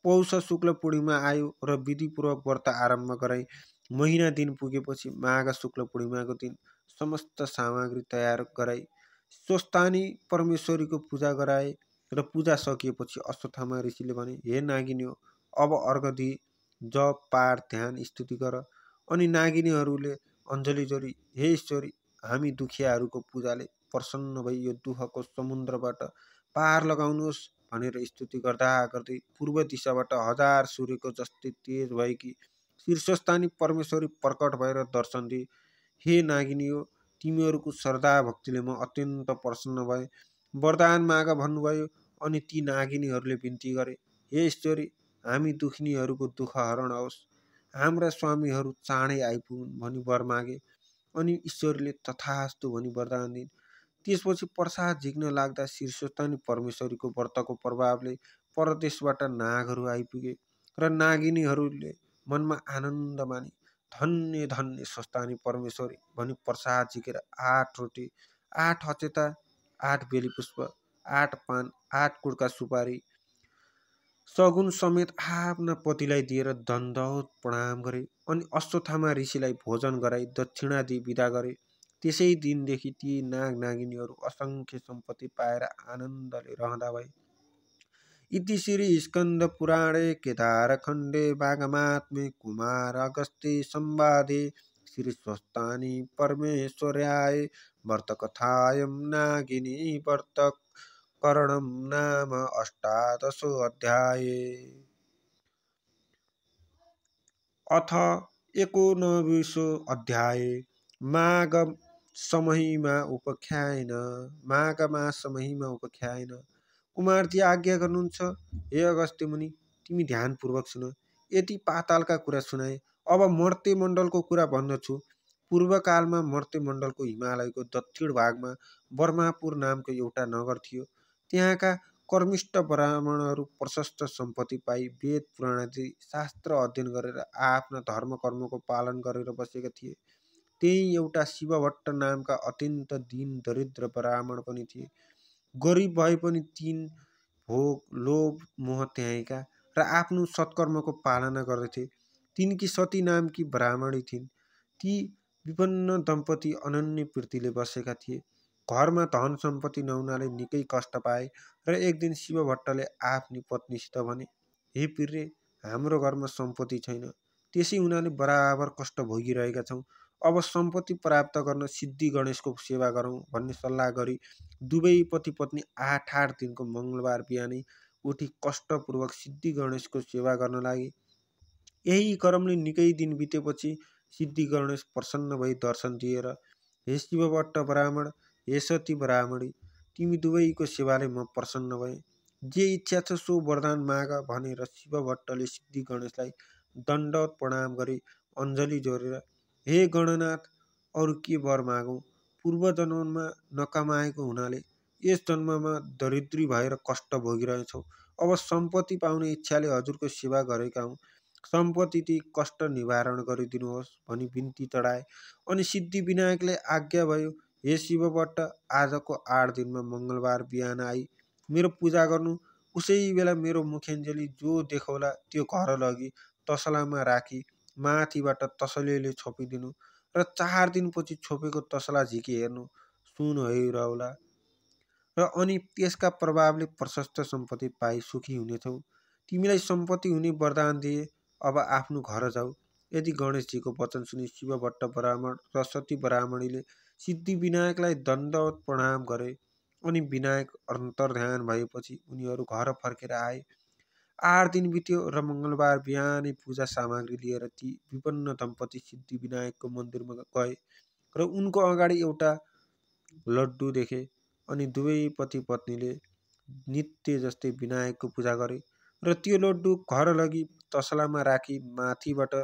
पौष शुक्ल पूर्णिमा आयो र विधिपूर्वक व्रत आरम्भ गराई। महिना दिन पुगेपछि माघ शुक्ल पूर्णिमाको दिन समस्त सामग्री तयार गराई स्वस्थानी परमेश्वरीको पूजा गराए र पूजा सकिएपछि अश्वत्थामा ऋषिले भने, हे नागिनी, अब अर्घ दिई जप पाठ ध्यान स्तुति गर। अनि नागिनीहरूले अञ्जली जोरी, हे ईश्वरी, हामी दुखियाहरूको पूजाले प्रसन्न भई यो दुःखको समुद्रबाट पार लगाउनुहोस् भनेर स्तुति गर्दा गर्दै पूर्व दिशाबाट 1000 सूर्यको जस्तै तेज भएकी शीर्षस्थानी परमेश्वरी प्रकट भएर दर्शन दिए। हे नागिनी, तिमीहरूको श्रद्धा भक्तिले म अत्यन्त प्रसन्न भए, वरदान माग भन्नुभयो। अनि ती नागिनीहरूले बिन्ती गरे, हे ईश्वरी, हामी दुखिनीहरूको दुःख हरण होस्, हाम्रा स्वामीहरू चाँडै आइपुगुन् भनी वर मागे। अनि ईश्वरीले तथास्तु भनी वरदान दिइन्। त्यसपछि प्रसाद झिक्न लाग्दा शीर्षस्थानी परमेश्वरीको व्रतको प्रभावले परदेशबाट नागहरू आइपुगे र नागिनीहरूले मनमा आनन्द मानी धन्य धन्य स्वस्थानी परमेश्वरी भनी प्रसाद झिकेर 8 रोटी 8 अचेता 8 बेली पुष्प 8 पान 8 कुडका सुपारी सगुन समेत आफ्ना पतिलाई दिएर दण्डवत प्रणाम गरे अनि अश्वत्थामा ऋषिलाई भोजन गराई दक्षिणा दिई विदा गरे। त्यसै दिनदेखि ती नाग नागिनीहरू असङ्ख्य सम्पत्ति पाएर आनन्दले रहँदा भए। इति श्री स्कन्द पुराणे केदारखण्डे वागमात्म्ये कुमार अगस्त्ये संवादे श्री स्वस्थानी परमेश्वर्याय व्रतकथायं नागिनी व्रत करणं नाम 18 अध्याये। अथ 19 अध्याये। माघ समहिमा उपख्यान। माघ मास महिमा उपख्यान। कुमारजी आज्ञा गर्नुहुन्छ, हे अगस्त्य मुनि, तिमी ध्यानपूर्वक सुन। यति पातालका कुरा सुनाए, अब मर्त्य मण्डलको कुरा भन्दछु। पूर्वकालमा मर्त्य मण्डलको हिमालयको दक्षिण भागमा बर्मापुर नामको एउटा नगर थियो। त्यहाँका कर्मिष्ठ ब्राह्मणहरू प्रशस्त सम्पत्ति पाई वेद पुराण आदि शास्त्र अध्ययन गरेर आफ्ना धर्म कर्मको पालन गरेर बसेका थिए। त्यही एउटा शिवभट्ट नामका अत्यन्त दीन दरिद्र ब्राह्मण पनि थिए। गरिब भए पनि तीन भोग लोभ मोह त्याएका र आफ्नो सत्कर्मको पालना गर्दथे। तिनकी सती नामकी ब्राह्मणी थिइन्। ती विपन्न दम्पति अनन्य प्रीतिले बसेका थिए। घरमा धन सम्पत्ति नहुनाले निकै कष्ट पाए र एक दिन शिवभट्टले आफ्नी पत्नीसित भने, हे प्रिय, हाम्रो घरमा सम्पत्ति छैन, त्यसै हुनाले बराबर कष्ट भोगिरहेका छौँ। अब सम्पत्ति प्राप्त गर्न सिद्धि गणेशको सेवा गरौँ भन्ने सल्लाह गरी दुवै पति पत्नी 8 दिनको मङ्गलबार बिहानै उठी कष्टपूर्वक सिद्धि गणेशको सेवा गर्न लागे। यही क्रमले निकै दिन बितेपछि सिद्धि गणेश प्रसन्न भई दर्शन दिएर, हे शिवभट्ट ब्राह्मण, हे सती ब्राह्मणी, तिमी दुवैको सेवाले म प्रसन्न भएँ। जे इच्छा छ सो वरदान माग भनेर शिवभट्टले सिद्धि गणेशलाई दण्डवत प्रणाम गरी अञ्जली जोडेर, हे गणनाथ, अरू के वर मागौँ? पूर्व जन्ममा नकमाएको हुनाले यस जन्ममा दरिद्री भएर कष्ट भोगिरहेछौँ। अब सम्पत्ति पाउने इच्छाले हजुरको सेवा गरेका हौँ, सम्पत्ति दिई कष्ट निवारण गरिदिनुहोस् भनी बिन्ती चढाए। अनि सिद्धि विनायकले आज्ञा भयो, हे शिवभट्ट, आजको 8 दिनमा मङ्गलबार बिहान आई मेरो पूजा गर्नु। उसै बेला मेरो मुखेन्जली जो देखौला त्यो घर लगी तसलामा राखी माथिबाट तसलेले छोपिदिनु र 4 दिनपछि छोपेको तसला झिकी हेर्नु, सुन हैरौला र अनि त्यसका प्रभावले प्रशस्त सम्पत्ति पाई सुखी हुनेछौ। तिमीलाई सम्पत्ति हुने वरदान दिए, अब आफ्नो घर जाऊ। यदि गणेशजीको वचन सुनि शिवभट्ट ब्राह्मण र सती ब्राह्मणीले सिद्धि विनायकलाई दण्डवत प्रणाम गरे अनि विनायक अन्तर्ध्यान भएपछि उनीहरू घर फर्केर आए। 8 दिन बित्यो र मङ्गलबार बिहानै पूजा सामग्री लिएर ती विपन्न दम्पति सिद्धि विनायकको मन्दिरमा गए र उनको अगाडि एउटा लड्डु देखे अनि दुवै पति पत्नीले नित्य जस्तै विनायकको पूजा गरे र त्यो लड्डु घर लगी तसलामा राखी माथिबाट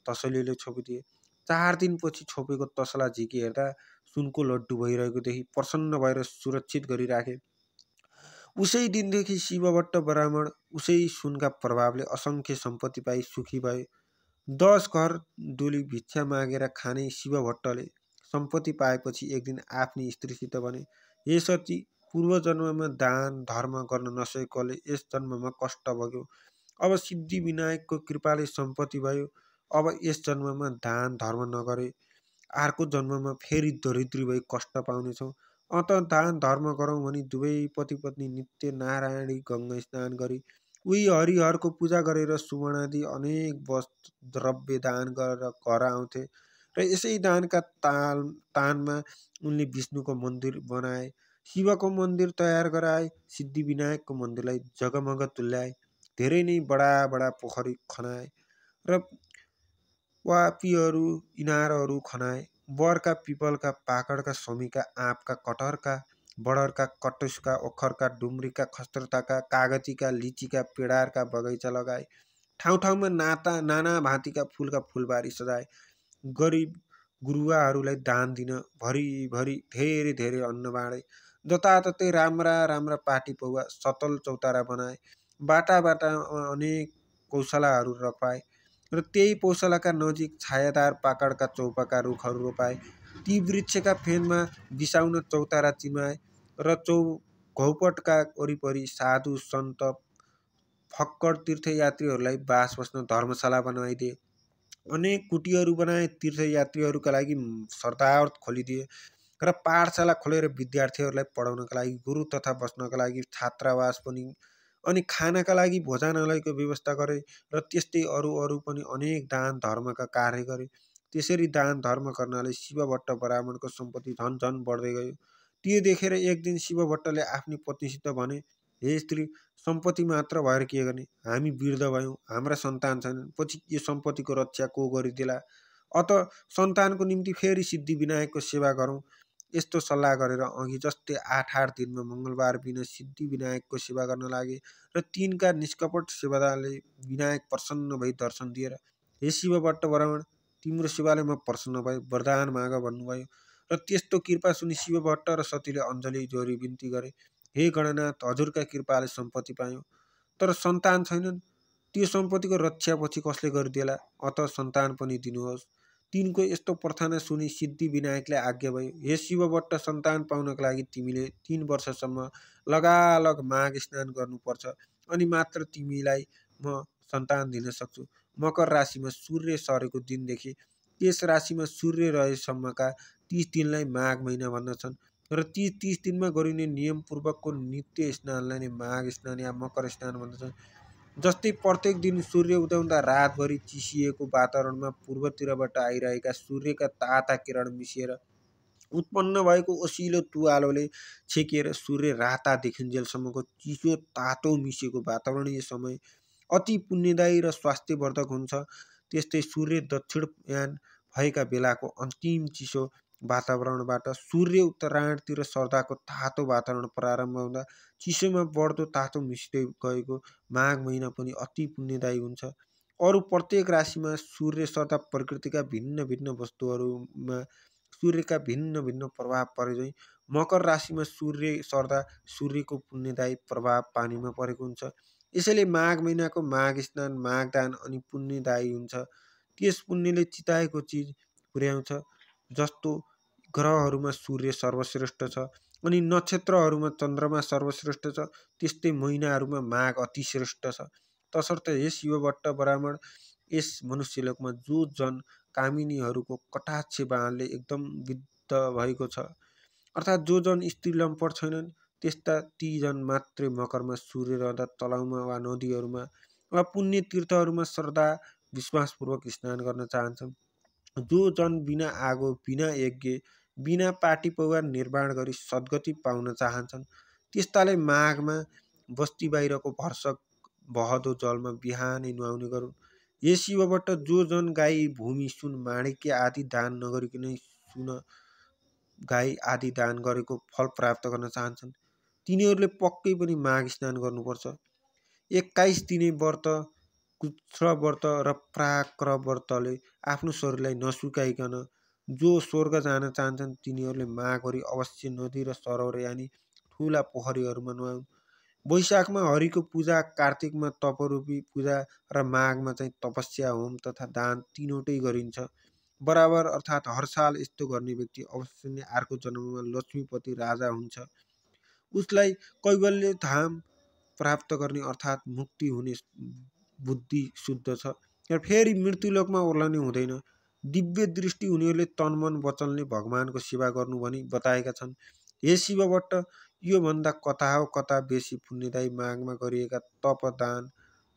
तसलीले छोपिदिए। 4 दिनपछि छोपेको तसला झिकी हेर्दा सुनको लड्डु भइरहेको देखि प्रसन्न भएर सुरक्षित गरी राखे। उसै दिनदेखि शिवभट्ट ब्राह्मण उसै सुनका प्रभावले असङ्ख्य सम्पत्ति पाई सुखी भए। 10 घर डोली भिक्षा मागेर खाने शिवभट्टले सम्पत्ति पाएपछि एक दिन आफ्नी स्त्रीसित भने, हे सती, पूर्व जन्ममा दान धर्म गर्न नसकेकोले यस जन्ममा कष्ट भोग्यो। अब सिद्धि विनायकको कृपाले सम्पत्ति भयो। अब यस जन्ममा दान धर्म नगरे अर्को जन्ममा फेरि दरिद्री भई कष्ट पाउनेछौँ। अत दान धर्म गरौँ भनी दुवै पति पत्नी नित्य नारायणी गङ्गा स्नान गरी उही हरिहरको पूजा गरेर सुवर्णादि अनेक वस्तु द्रव्य दान गरेर घर आउँथे र यसै दानका तानमा उनले विष्णुको मन्दिर बनाए, शिवको मन्दिर तयार गराए, सिद्धि विनायकको मन्दिरलाई जगमग तुल्याए, धेरै नै बडा बडा पोखरी खनाए र वापीहरू इनारहरू खनाए। बरका पिपलका पाकडका समीका आँपका कटहरका बडरका कटुसका ओखरका डुम्रीका खस्त्रताका कागतीका लिचीका पेडारका बगैँचा लगाए। ठाउँ ठाउँमा नाना भाँतीका फुलका फुलबारी सजाए। गरिब गुरुवाहरूलाई दान दिन भरिभरि धेरै धेरै अन्न बाँडे। जताततै राम्रा राम्रा पाटी पौवा सतल चौतारा बनाए। बाटा बाटामा अनेक गौशालाहरू रपाए र त्यही पौशालाका नजिक छायादार पाकडका चौपाका रुखहरू रोपाए। ती वृक्षका फेदमा बिसाउन चौतारा चिमाए र घौपटका वरिपरि साधु सन्त फक्कड तीर्थयात्रीहरूलाई बास बस्न धर्मशाला बनाइदिए। अनेक कुटीहरू बनाए। तीर्थयात्रीहरूका लागि शरदार्थ खोलिदिए र पाठशाला खोलेर विद्यार्थीहरूलाई पढाउनका लागि गुरु तथा बस्नका लागि छात्रावास पनि अनि खानाका लागि भोजनालयको व्यवस्था गरे र त्यस्तै अरू पनि अनेक दान धर्मका कार्य गरे। त्यसरी दान धर्म गर्नाले शिवभट्ट ब्राह्मणको सम्पत्ति झन झन बढ्दै गयो। त्यो देखेर एक दिन शिवभट्टले आफ्नी पत्नीसित भने, हे स्त्री, सम्पत्ति मात्र भएर के गर्ने? हामी वृद्ध भयौँ, हाम्रा सन्तान छैनन्, पछि यो सम्पत्तिको रक्षा को गरिदेला? अत सन्तानको निम्ति फेरि सिद्धि विनायकको सेवा गरौँ। यस्तो सल्लाह गरेर अघि जस्तै 8 दिनमा मङ्गलबार बिना सिद्धि विनायकको सेवा गर्न लागे र तिनका निष्कपट सेवादारले विनायक प्रसन्न भई दर्शन दिएर, हे शिवभट्ट ब्राह्मण, तिम्रो सेवाले म प्रसन्न भए, वरदान माग भन्नुभयो र त्यस्तो कृपा सुनि शिवभट्ट र सतीले अञ्जली जोरी बिन्ती गरे, हे गणनाथ, हजुरका कृपाले सम्पत्ति पायौँ तर सन्तान छैनन्, त्यो सम्पत्तिको रक्षा पछि कसले गरिदेला? अत सन्तान पनि दिनुहोस्। तिनको यस्तो प्रार्थना सुनि सिद्धि विनायकले आज्ञा भयो, हे शिवभट्ट, सन्तान पाउनका लागि तिमीले 3 वर्षसम्म लगालग माघ स्नान गर्नुपर्छ अनि मात्र तिमीलाई म सन्तान दिन सक्छु। मकर राशिमा सूर्य सरेको दिनदेखि त्यस राशिमा सूर्य रहेसम्मका 30 दिनलाई माघ महिना भन्दछन् र ती 30 दिनमा गरिने नियमपूर्वकको नित्य स्नानलाई नै माघ स्नान या मकर स्नान भन्दछन्। जस्तै प्रत्येक दिन सूर्य उदाउँदा रातभरि चिसिएको वातावरणमा पूर्वतिरबाट आइरहेका सूर्यका ताता किरण मिसिएर उत्पन्न भएको ओसिलो तुवालोले छेकिएर सूर्य राता देखिन्जेलसम्मको चिसो तातो मिसिएको वातावरणीय समय अति पुण्यदायी र स्वास्थ्यवर्धक हुन्छ। त्यस्तै सूर्य दक्षिणयान भएका बेलाको अन्तिम चिसो वातावरणबाट सूर्य उत्तरायणतिर सर्दाको तातो वातावरण प्रारम्भ हुँदा चिसोमा बढ्दो तातो मिसिँदै गएको माघ महिना पनि अति पुण्यदायी हुन्छ। अरू प्रत्येक राशिमा सूर्य सर्दा प्रकृतिका भिन्न भिन्न वस्तुहरूमा सूर्यका भिन्न भिन्न प्रभाव परे झैँ मकर राशिमा सूर्य सर्दा सूर्यको पुण्यदायी प्रभाव पानीमा परेको हुन्छ। यसैले माघ महिनाको माघ स्नान, माघदान अनि पुण्यदायी हुन्छ। त्यस पुण्यले चिताएको चिज पुर्याउँछ। जस्तो ग्रहहरूमा सूर्य सर्वश्रेष्ठ छ अनि नक्षत्रहरूमा चन्द्रमा सर्वश्रेष्ठ छ, त्यस्तै महिनाहरूमा माघ अति श्रेष्ठ छ। तसर्थ हे शिवभट्ट ब्राह्मण, यस मनुष्यलोकमा जो जन कामिनीहरूको कटाक्ष बाणले एकदम विद्ध भएको छ, अर्थात् जो जन स्त्री लम्पट छैनन् त्यस्ता ती जन मात्रै मकरमा सूर्य रहँदा तलाउमा वा नदीहरूमा वा पुण्य तीर्थहरूमा श्रद्धा विश्वासपूर्वक स्नान गर्न चाहन्छन्। जो जन बिना आगो, बिना यज्ञ, बिना पाटी पौवा निर्माण गरी सद्गति पाउन चाहन्छन् त्यस्ताले माघमा बस्ती बाहिरको भर्सक बहदो जलमा बिहानै नुहाउने गरून्। यस शिवबाट जो जन गाई, भूमि, सुन, माणिक्य आदि दान नगरिकनै सुन, गाई आदि दान गरेको फल प्राप्त गर्न चाहन्छन् तिनीहरूले पक्कै पनि माघ स्नान गर्नुपर्छ। 21 दिने व्रत, कुत्र व्रत र प्राक्र व्रतले आफ्नो शरीरलाई नसुकाइकन जो स्वर्ग जान चाहन्छन् तिनीहरूले माघभरि अवश्य नदी र सरोवर यानि ठुला पोखरीहरूमा नुहाउन्। वैशाखमा हरिको पूजा, कार्तिकमा तपरूपी पूजा र माघमा चाहिँ तपस्या, होम तथा दान तीनवटै गरिन्छ बराबर। अर्थात् हर साल यस्तो गर्ने व्यक्ति अवश्य नै अर्को जन्ममा लक्ष्मीपति राजा हुन्छ। उसलाई कैवल्य धाम प्राप्त गर्ने अर्थात् मुक्ति हुने बुद्धि शुद्ध छ र फेरि मृत्युलोकमा ओर्लने हुँदैन। दिव्य दृष्टि हुनेहरूले तन मन वचनले भगवानको सेवा गर्नु भनी बताएका छन्। हे शिवभट्ट, यो भन्दा कता हो कता बेसी पुण्यदायी माघमा गरिएका तप, दान,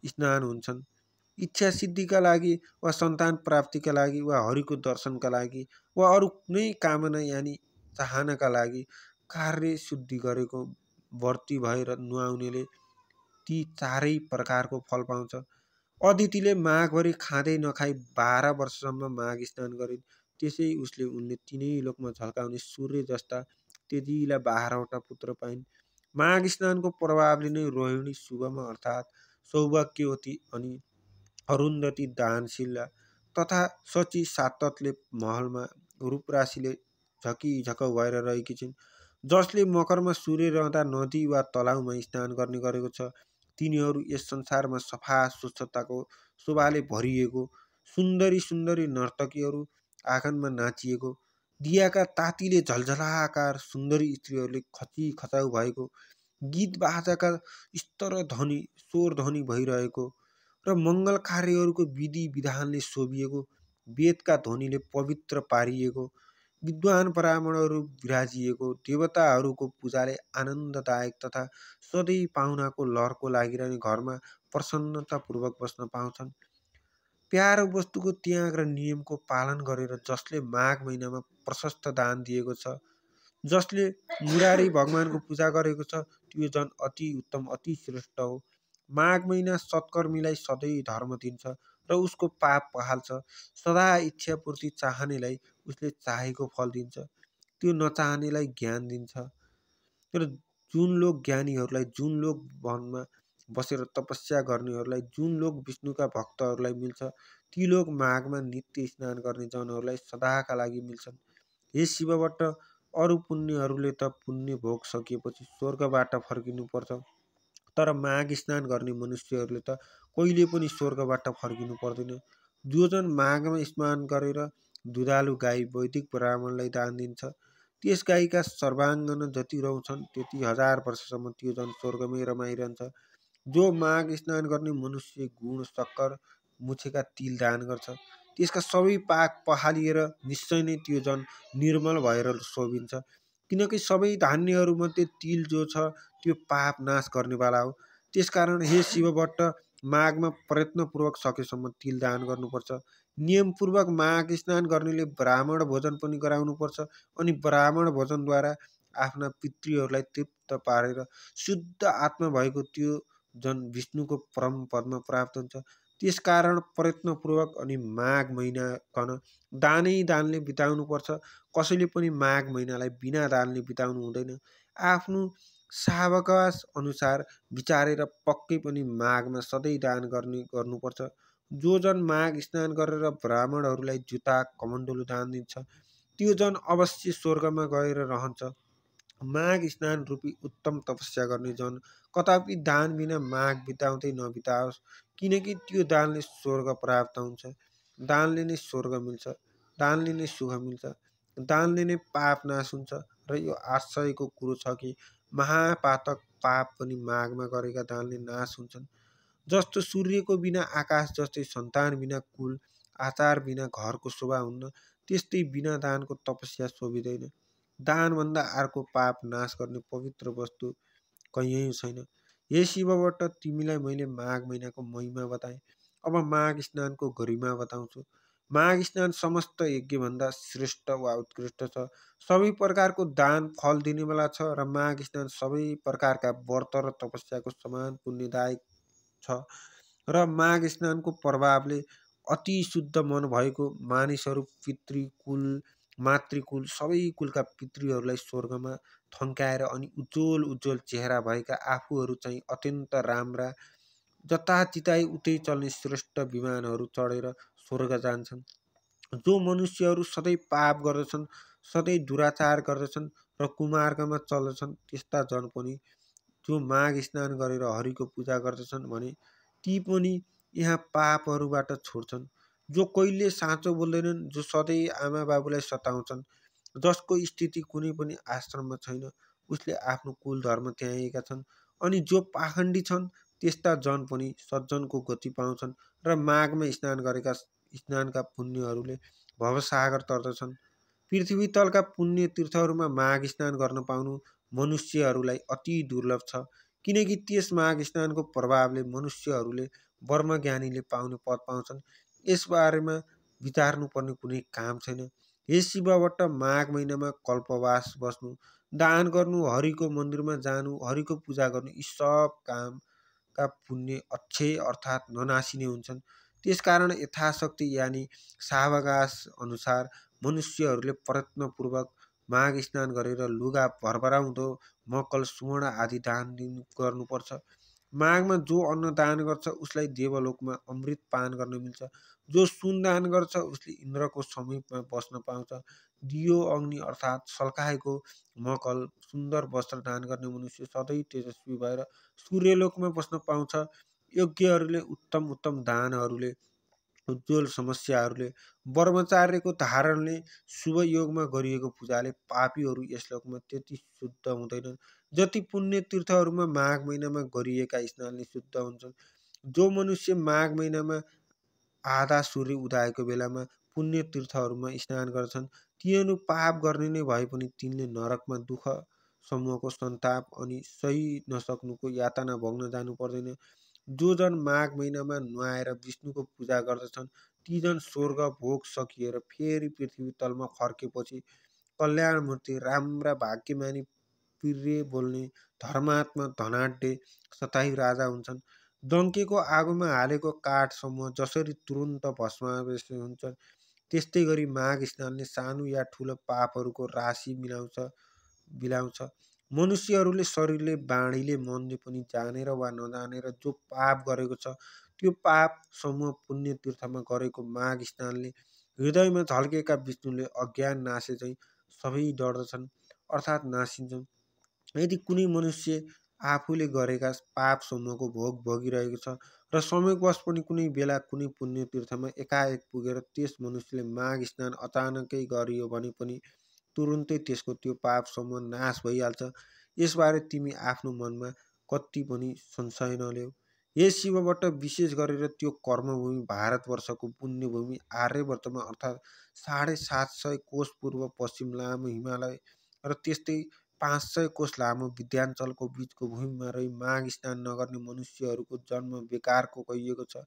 स्नान हुन्छन्। इच्छा सिद्धिका लागि वा सन्तान प्राप्तिका लागि वा हरिको दर्शनका लागि वा अरू कुनै कामना यानि चाहनाका लागि कार्य शुद्धि गरेको व्रती भएर नुहाउनेले ती चारै प्रकारको फल पाउँछ। अदितिले माघभरि खाँदै नखाई 12 वर्षसम्म माघ स्नान गरिन्। त्यसै उसले उनले तिनै लोकमा झल्काउने सूर्य जस्ता त्यतिलाई 12वटा पुत्र पाइन्। माघ स्नानको प्रभावले नै रोहिणी शुभमा अर्थात् सौभाग्यवती अनि अरुन्धती दानशीला तथा शची साततले महलमा रूपराशिले झकिझकौ भएर रहेकी छिन्। जसले मकरमा सूर्य रहँदा नदी वा तलाउमा स्नान गर्ने गरेको छ तिनीहरू यस संसारमा सफा स्वच्छताको शोभाले भरिएको, सुन्दरी सुन्दरी नर्तकीहरू आँगनमा नाचिएको, दियाका तातीले झलझलाकार सुन्दरी स्त्रीहरूले खची खचाउ भएको, गीत बाजाका स्तर ध्वनि स्वर ध्वनि भइरहेको र मङ्गल कार्यहरूको विधि विधानले शोभिएको, वेदका ध्वनिले पवित्र पारिएको, विद्वान ब्राह्मणहरू विराजिएको, देवताहरूको पूजाले आनन्ददायक तथा सधैँ पाहुनाको लहरको लागिरहने घरमा प्रसन्नतापूर्वक बस्न पाउँछन्। प्यारो वस्तुको त्याग र नियमको पालन गरेर जसले माघ महिनामा प्रशस्त दान दिएको छ, जसले मुरारी भगवानको पूजा गरेको छ त्यो जन अति उत्तम, अति श्रेष्ठ हो। माघ महिना सत्कर्मीलाई सधैँ धर्म दिन्छ र उसको पाप पखाल्छ। सदा इच्छा पूर्ति चाहनेलाई उसले चाहेको फल दिन्छ, त्यो नचाहनेलाई ज्ञान दिन्छ। र जुन लोक ज्ञानीहरूलाई, जुन लोक वनमा बसेर तपस्या गर्नेहरूलाई, जुन लोक विष्णुका भक्तहरूलाई मिल्छ ती लोक माघमा नित्य स्नान गर्ने जनहरूलाई सदाका लागि मिल्छन्। हे शिवभट्ट, अरू पुण्यहरूले त पुण्य भोग सकिएपछि स्वर्गबाट फर्किनु पर्छ, तर माघ स्नान गर्ने मनुष्यहरूले त कहिले पनि स्वर्गबाट फर्किनु पर्दैन। जो जन माघमा स्नान गरेर दुधालु गाई वैदिक ब्राह्मणलाई दान दिन्छ त्यस गाईका सर्वाङ्गन जति रहन्छन् त्यति 1000 वर्षसम्म त्यो जन स्वर्गमै रमाइरहन्छ। जो माघ स्नान गर्ने मनुष्य गुण, शक्कर, मुछेका तिल दान गर्छ त्यसका सबै पाप पखालिएर निश्चय नै त्यो जन निर्मल भएर शोभिन्छ। किनकि सबै धान्यहरूमध्ये तिल जो छ त्यो पाप नाश गर्नेवाला हो। त्यसकारण हे शिवभट्ट, माघमा प्रयत्नपूर्वक सकेसम्म तिल दान गर्नुपर्छ। नियमपूर्वक माघ स्नान गर्नेले ब्राह्मण भोजन पनि गराउनुपर्छ अनि ब्राह्मण भोजनद्वारा आफ्ना पितृहरूलाई तृप्त पारेर शुद्ध आत्मा भएको त्यो जन विष्णुको परम पदमा प्राप्त हुन्छ। त्यसकारण प्रयत्नपूर्वक अनि माघ महिनाकन दानै दानले बिताउनुपर्छ। कसैले पनि माघ महिनालाई बिना दानले बिताउनु हुँदैन। आफ्नो सावकाश अनुसार विचारेर पक्कै पनि माघमा सधैँ दान गर्नुपर्छ। जो जन माघ स्नान गरेर ब्राह्मणहरूलाई जुत्ता, कमण्डलु दान दिन्छ त्यो जन अवश्य स्वर्गमा गएर रहन्छ। माघ स्नान रूपी उत्तम तपस्या गर्ने जन कदापि दान बिना माघ बिताउँदै नबिताओस्, किनकि त्यो दानले स्वर्ग प्राप्त हुन्छ। दानले नै स्वर्ग मिल्छ, दानले नै सुख मिल्छ, दानले नै पाप नाश हुन्छ। र यो आश्चर्यको कुरो छ कि महापातक पाप पनि माघमा गरेका दानले नाश हुन्छन्। जस्तो सूर्यको बिना आकाश, जस्तै सन्तान बिना कुल, आचार बिना घरको शोभा हुन्न, त्यस्तै बिना दानको तपस्या शोभिँदैन। दानभन्दा अर्को पाप नाश गर्ने पवित्र वस्तु कहीँ छैन। हे शिवबाट तिमीलाई मैले माघ महिनाको महिमा बताएँ। अब माघ स्नानको गरिमा बताउँछु। माघ स्नान समस्त यज्ञभन्दा श्रेष्ठ वा उत्कृष्ट छ। सबै प्रकारको दान फल दिनेवाला छ र माघ स्नान सबै प्रकारका व्रत र तपस्याको समान पुण्यदायक छ। र माघ स्नानको प्रभावले अति शुद्ध मन भएको मानिसहरू पितृकुल, मातृकुल सबै कुलका पितृहरूलाई स्वर्गमा थन्काएर अनि उज्जवल उज्जवल चेहरा भएका आफूहरू चाहिँ अत्यन्त राम्रा, जता चिताए उतै चल्ने श्रेष्ठ विमानहरू चढेर स्वर्ग जान्छन्। जो मनुष्यहरू सधैँ पाप गर्दछन्, सधैँ दुराचार गर्दछन् र कुमार्गमा चल्दछन्, त्यस्ता जन पनि जो माघ स्नान गरेर हरिको पूजा गर्दछन् भने ती पनि यहाँ पापहरूबाट छोड्छन्। जो कहिले साँचो बोल्दैनन्, जो सधैँ आमा बाबुलाई सताउँछन्, जसको स्थिति कुनै पनि आश्रममा छैन, उसले आफ्नो कुल धर्म त्यागेका छन्। अनि जो पाखण्डी छन्, त्यस्ता जन पनि सज्जनको गति पाउँछन् र माघमा स्नान गरेका स्नानका पुण्यहरूले भवसागर तर्दछन्। पृथ्वी तलका पुण्य तीर्थहरूमा माघ स्नान गर्न पाउनु मनुष्यहरूलाई अति दुर्लभ छ, किनकि त्यस माघ स्नानको प्रभावले मनुष्यहरूले ब्रह्मज्ञानीले पाउने पद पाउँछन्। यसबारेमा विचार्नुपर्ने कुनै काम छैन। हे शिवबाट माघ महिनामा कल्पवास बस्नु, दान गर्नु, हरिको मन्दिरमा जानु, हरिको पूजा गर्नु, यी सब कामका पुण्य अक्षय अर्थात् ननासिने हुन्छन्। त्यसकारण यथाशक्ति यानि सावकाश अनुसार मनुष्यहरूले प्रयत्नपूर्वक माघ स्नान गरेर लुगा भरभराउँदो मकल, सुवर्ण आदि दान गर्नुपर्छ। माघमा जो अन्न दान गर्छ उसलाई देवलोकमा अमृत पान गर्न मिल्छ। जो सुन दान गर्छ उसले इन्द्रको समीपमा बस्न पाउँछ। दियो, अग्नि अर्थात् सल्काएको मकल, सुन्दर वस्त्र दान गर्ने मनुष्य सधैँ तेजस्वी भएर सूर्यलोकमा बस्न पाउँछ। योग्यहरूले उत्तम उत्तम दानहरूले, उज्जवल समस्याहरूले, ब्रह्मचार्यको धारणले, शुभ योगमा गरिएको पूजाले पापीहरू यस लोकमा त्यति शुद्ध हुँदैनन् जति पुण्य तीर्थहरूमा माघ महिनामा गरिएका स्नानले शुद्ध हुन्छन्। जो मनुष्य माघ महिनामा आधा सूर्य उदाएको बेलामा पुण्य तीर्थहरूमा स्नान गर्छन्, तिनीहरू पाप गर्ने नै भए पनि तिनले नरकमा दुःख समूहको सन्ताप अनि सही नसक्नुको यातना भोग्न जानु पर्दैन। जो जन माघ महिनामा नुहाएर विष्णुको पूजा गर्दछन्, ती जन स्वर्ग भोग सकिएर फेरि पृथ्वी तलमा फर्केपछि कल्याणमूर्ति, राम्रा भाग्यमानी, प्रिय बोल्ने, धर्मात्मा, धनाढ्य, सताही राजा हुन्छन्। डङ्केको आगोमा हालेको काठ समूह जसरी तुरुन्त भस्मावेश हुन्छन्, त्यस्तै गरी माघ स्नानले सानो या ठुलो पापहरूको राशि बिलाउँछ। मनुष्यहरूले शरीरले, बाणीले, मनले पनि जानेर वा नजानेर जो पाप गरेको छ, त्यो पाप समूह पुण्य तीर्थमा गरेको माघ स्नानले हृदयमा झल्केका विष्णुले अज्ञान नाशे चाहिँ सबै डर्दछन् अर्थात् नासिन्छन्। यदि कुनै मनुष्य आफूले गरेका पाप समूहको भोग भोगिरहेको छ र समयवश पनि कुनै बेला कुनै पुण्य तीर्थमा एकाएक पुगेर त्यस मनुष्यले माघ स्नान अचानकै गरियो भने पनि तुरुन्तै त्यसको त्यो पाप समूह नाश भइहाल्छ। यसबारे तिमी आफ्नो मनमा कति पनि संशय नल्याऊ। हे शिवबाट विशेष गरेर त्यो कर्मभूमि भारतवर्षको पुण्यभूमि आर्यवर्तमा अर्थात् 750 कोश पूर्व पश्चिम लामो हिमालय र त्यस्तै 500 कोश लामो विन्ध्याचलको बीचको भूमिमा रही माघ स्नान नगर्ने मनुष्यहरूको जन्म बेकारको कहिएको छ।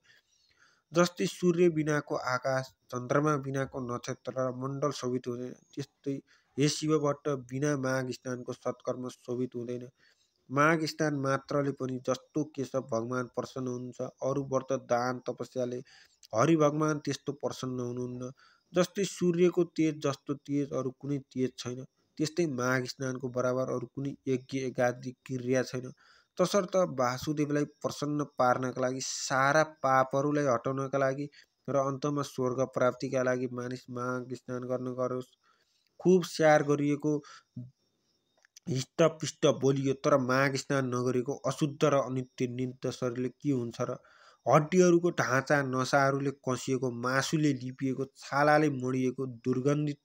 जस्तै सूर्य बिनाको आकाश, चन्द्रमा बिनाको नक्षत्र र मण्डल शोभित हुँदैन, त्यस्तै हे शिवबाट बिना माघ स्नानको सत्कर्म शोभित हुँदैन। माघ स्नान मात्रले पनि जस्तो केशव भगवान प्रसन्न हुनुहुन्छ, अरू व्रत दान तपस्याले हरि भगवान त्यस्तो प्रसन्न हुनुहुन्न। जस्तै सूर्यको तेज जस्तो तेज अरू कुनै तेज छैन, त्यस्तै माघ स्नानको बराबर अरू कुनै यज्ञ एकादि क्रिया छैन। तसर्थ वासुदेवलाई प्रसन्न पार्नका लागि, सारा पापहरूलाई हटाउनका लागि र अन्तमा स्वर्ग प्राप्तिका लागि मानिस माघ स्नान गर्न गरोस्। खुब स्याहार गरिएको, हिष्टपिष्ट बोलियो तर माघ स्नान नगरेको अशुद्ध र अनित्य नित्य शरीरले के हुन्छ र? हड्डीहरूको ढाँचा, नसाहरूले कसिएको, मासुले लिपिएको, छालाले मडिएको, दुर्गन्धित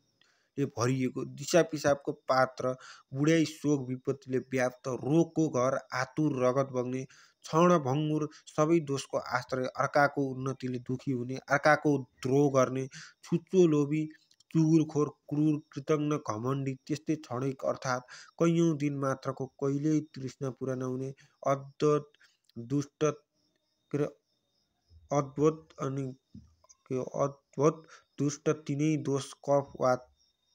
भरिएको दिशा पिसाबको पात्र, बुढ्याई शोक विपत्तिले व्याप्त, रोगको घर, आतुर रगत बग्ने, क्षण भङ्गुर, सबै दोषको आश्रय, अर्काको उन्नतिले दुखी हुने, अर्काको द्रोह गर्ने, छुच्चो लोभी, चुगुरखोर, क्रूर, कृतज्ञ, घमण्डी, त्यस्तै क्षणिक अर्थात् कैयौँ दिन मात्रको, कहिल्यै तृष्णा पुरा नहुने, अद्भुत दुष्ट के अरे अद्भुत अनि के अद्भुत दुष्ट, तिनै दोष, कफ वा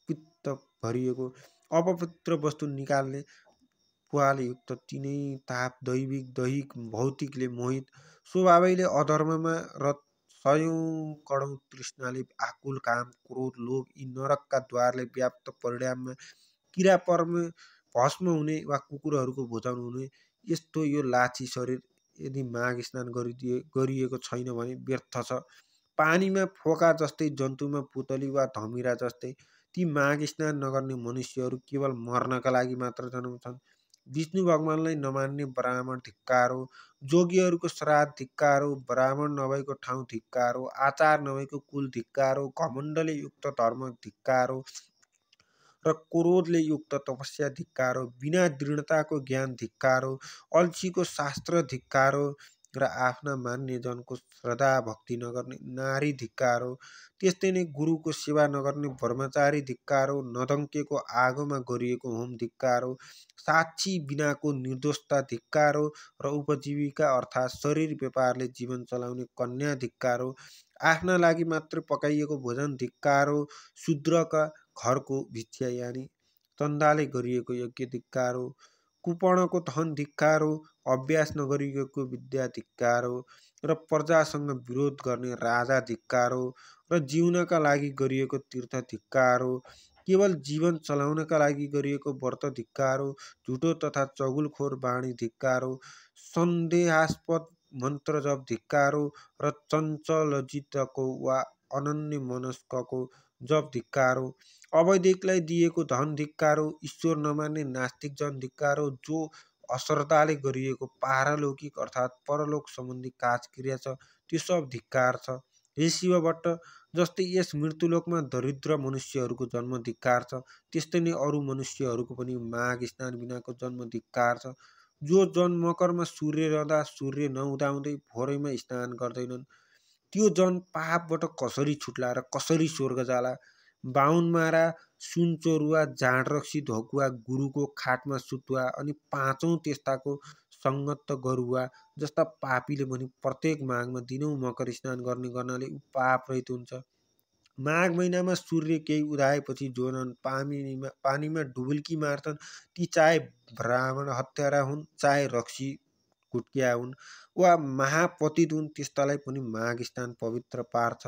पित्त भरिएको, अपवित्र वस्तु निकाल्ने पुवाले युक्त, तिनै ताप, दैविक दैहिक भौतिकले मोहित, स्वभावैले अधर्ममा र सयौँ करोड तृष्णाले आकुल, काम, क्रोध, लोभ, यी नरकका द्वारले व्याप्त, परिणाममा किरा पर्ने, भस्म हुने वा कुकुरहरूको भोजन हुने यस्तो यो लाछी शरीर यदि माघ स्नान गरिएको छैन भने व्यर्थ छ। पानीमा फोका जस्तै, जन्तुमा पुतली वा धमिरा जस्तै ती माघ स्नान नगर्ने मनुष्यहरू केवल मर्नका लागि मात्र जन्मछन्। विष्णु भगवानलाई नमान्ने ब्राह्मण धिक्कार हो, जोगीहरूको श्राद्ध धिक्कार हो, ब्राह्मण नभएको ठाउँ धिक्कार हो, आचार नभएको कुल धिक्कार हो, घमण्डले युक्त धर्म धिक्कार हो र क्रोधले युक्त तपस्या धिक्कार हो, बिना दृढताको ज्ञान धिक्कार हो, अल्छीको शास्त्र धिक्कार हो र आफ्ना मान्यजनको श्रद्धा भक्ति नगर्ने नारी धिक्कार हो, त्यस्तै नै गुरुको सेवा नगर्ने ब्रह्मचारी धिक्कार हो, नदङ्केको आगोमा गरिएको होम धिक्कार हो, साक्षी बिनाको निर्दोषता धिक्कार हो र उपजीविका अर्थात् शरीर व्यापारले जीवन चलाउने कन्या धिक्कार हो, आफ्ना लागि मात्र पकाइएको भोजन धिक्कार हो, शूद्रका घरको भिक्षा यानि चन्दाले गरिएको यज्ञ धिक्कार हो, कुपणको धन धिक्कार हो, अभ्यास नगरिएको विद्या धिक्कार हो र प्रजासँग विरोध गर्ने राजा धिक्कार हो र जिउनका लागि गरिएको तीर्थ धिक्कार हो, केवल जीवन चलाउनका लागि गरिएको व्रत धिक्कार हो, झुटो तथा चगुलखोर बाणी धिक्कार हो, सन्देहास्पद मन्त्र जप धिक्कार हो र चञ्चलजितको वा अनन्य मनस्कको जप धिक्कार हो, अवैधिकलाई दिएको धन धिक्कार हो, ईश्वर नमान्ने नास्तिक जन धिक्कार हो, जो अश्रद्धाले गरिएको पारलौकिक अर्थात् परलोक सम्बन्धी काजक्रिया छ त्यो सब धिक्कार छ। हे शिव भट्ट, जस्तै यस मृत्युलोकमा दरिद्र मनुष्यहरूको जन्म धिक्कार छ, त्यस्तै नै अरू मनुष्यहरूको पनि माघ स्नान बिनाको जन्म धिक्कार छ। जो जन मकरमा सूर्य रहँदा सूर्य नहुँदाहुँदै भोरैमा स्नान गर्दैनन् त्यो जन पापबाट कसरी छुट्ला र कसरी स्वर्ग जाला? बाहुनमारा, सुनचोरुवा, जाँडरक्सी ढोकुवा, गुरुको खाटमा सुतुवा अनि पाँचौँ त्यस्ताको सङ्गत गरुवा जस्ता पापीले पनि प्रत्येक माघमा दिनौँ मकर स्नान गर्ने गर्नाले ऊ पाप रहित हुन्छ। माघ महिनामा सूर्य केही उदाएपछि जो नन पानीमा डुबुल्की मार्छन् ती चाहे ब्राह्मण हत्यारा हुन्, चाहे रक्सी कुट्किया हुन् वा महापतित हुन्, त्यस्तालाई पनि माघ स्नान पवित्र पार्छ।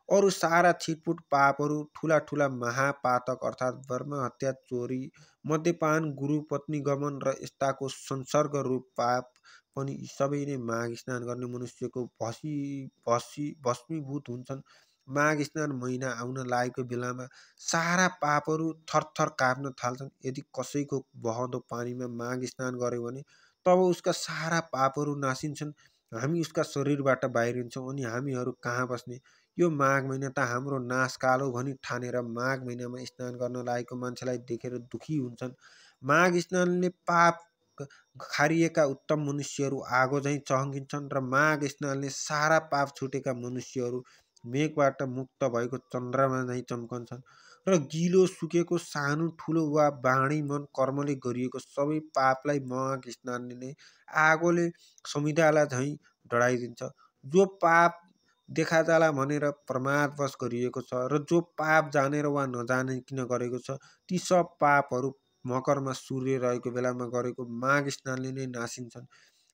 अरू सारा छिटपुट पापहरू, ठुला ठुला महापातक अर्थात् ब्रह्म हत्या, चोरी, मद्यपान, गुरु पत्नी गमन र यस्ताको संसर्ग रूप पाप पनि यी सबै नै माघ स्नान गर्ने मनुष्यको भस्मीभूत हुन्छन्। माघ स्नान महिना आउन लागेको बेलामा सारा पापहरू थरथर काप्न थाल्छन्। यदि कसैको बहँदो पानीमा माघ स्नान गर्यो भने तब उसका सारा पापहरू नासिन्छन्, हामी उसका शरीरबाट बाहिरिन्छौँ अनि हामीहरू कहाँ बस्ने? यो माघ महिना त हाम्रो नाशकाल हो भनी ठानेर माघ महिनामा स्नान गर्न लागेको मान्छेलाई देखेर दुखी हुन्छन्। माघ स्नानले पाप खारिएका उत्तम मनुष्यहरू आगो झैँ चहकिन्छन् र माघ स्नानले सारा पाप छुटेका मनुष्यहरू मेघबाट मुक्त भएको चन्द्रमा झैँ चम्कन्छन् र गिलो सुकेको सानो ठुलो वा बाणी मन कर्मले गरिएको सबै पापलाई माघ स्नानले नै आगोले समिधालाई झैँ डढाइदिन्छ। जो पाप देखा जाला भनेर प्रमादवश गरिएको छ र जो पाप जानेर वा नजानिकन गरेको छ ती सब पापहरू मकरमा सूर्य रहेको बेलामा गरेको माघ स्नानले नै नासिन्छन्।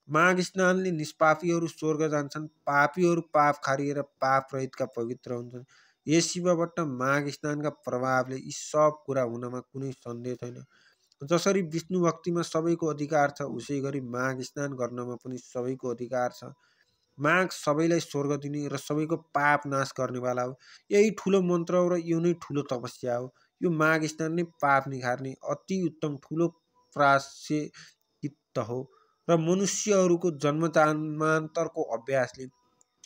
माघ स्नानले निष्पापीहरू स्वर्ग जान्छन्, पापीहरू पाप खारिएर पाप रहितका पवित्र हुन्छन्। हे शिव भट्ट, माघ स्नानका प्रभावले यी सब कुरा हुनमा कुनै सन्देह छैन। जसरी विष्णु भक्तिमा सबैको अधिकार छ उसै गरी माघ स्नान गर्नमा पनि सबैको अधिकार छ। माघ सबैलाई स्वर्ग दिने र सबैको पाप नाश गर्नेवाला हो। यही ठुलो मन्त्र हो र यो नै ठुलो तपस्या हो। यो माघ स्नान नै पाप निखार्ने अति उत्तम ठुलो प्रायश्चित्त हो र मनुष्यहरूको जन्मजन्मान्तरको अभ्यासले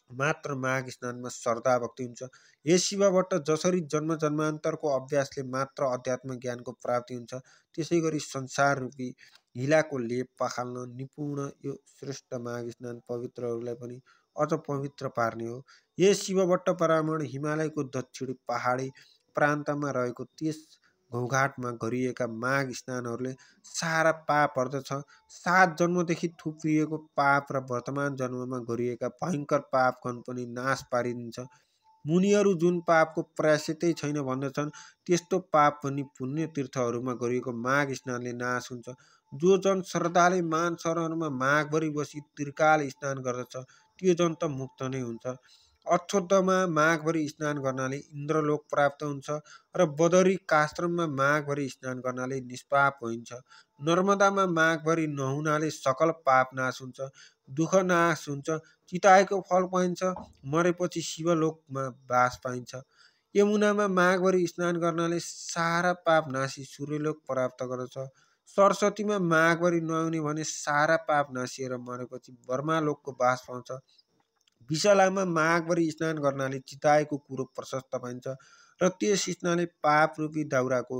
मात्र माघ स्नानमा श्रद्धा भक्ति हुन्छ। यस शिवबाट जसरी जन्म जन्मान्तरको अभ्यासले मात्र अध्यात्म ज्ञानको प्राप्ति हुन्छ, त्यसै गरी संसार रूपी हिलाको लेप पखाल्न निपुण यो श्रेष्ठ माघ स्नान पवित्रहरूलाई पनि अझ पवित्र पार्ने हो। यस शिवभट्ट ब्राह्मण हिमालयको दक्षिणी पहाडी प्रान्तमा रहेको त्यस घौघाटमा गरिएका माघ स्नानहरूले सारा पाप हर्दछ। 7 जन्मदेखि थुप्रिएको पाप र वर्तमान जन्ममा गरिएका भयङ्कर पापगण पनि नाश पारिदिन्छ। मुनिहरू जुन पापको प्रायश्चितै छैन भन्दछन्, त्यस्तो पाप पनि पुण्य तीर्थहरूमा गरिएको माघ स्नानले नाश हुन्छ। जो जन श्रद्धाले मान सरोवरमा माघभरि बसी त्रिकाल स्नान गर्दछ, त्यो जन त मुक्त नै हुन्छ। अक्षोत्थमा माघभरि स्नान गर्नाले इन्द्रलोक प्राप्त हुन्छ र बदरिकाश्रममा माघभरि स्नान गर्नाले निष्पाप होइन्छ। नर्मदामा माघभरि नुहाउनाले सकल पाप नाश हुन्छ, दुःख नाश हुन्छ, चिताएको फल पाइन्छ, मरेपछि शिवलोकमा बास पाइन्छ। यमुनामा माघभरि स्नान गर्नाले सारा पाप नासी सूर्यलोक प्राप्त गर्दछ। सरस्वतीमा माघभरि नुहाउने भने सारा पाप नासिएर मरेपछि ब्रह्मालोकको बास पाउँछ। विशालामा माघभरि स्नान गर्नाले चिताएको कुरो प्रशस्त पाइन्छ र त्यस स्नानले पाप रूपी दाउराको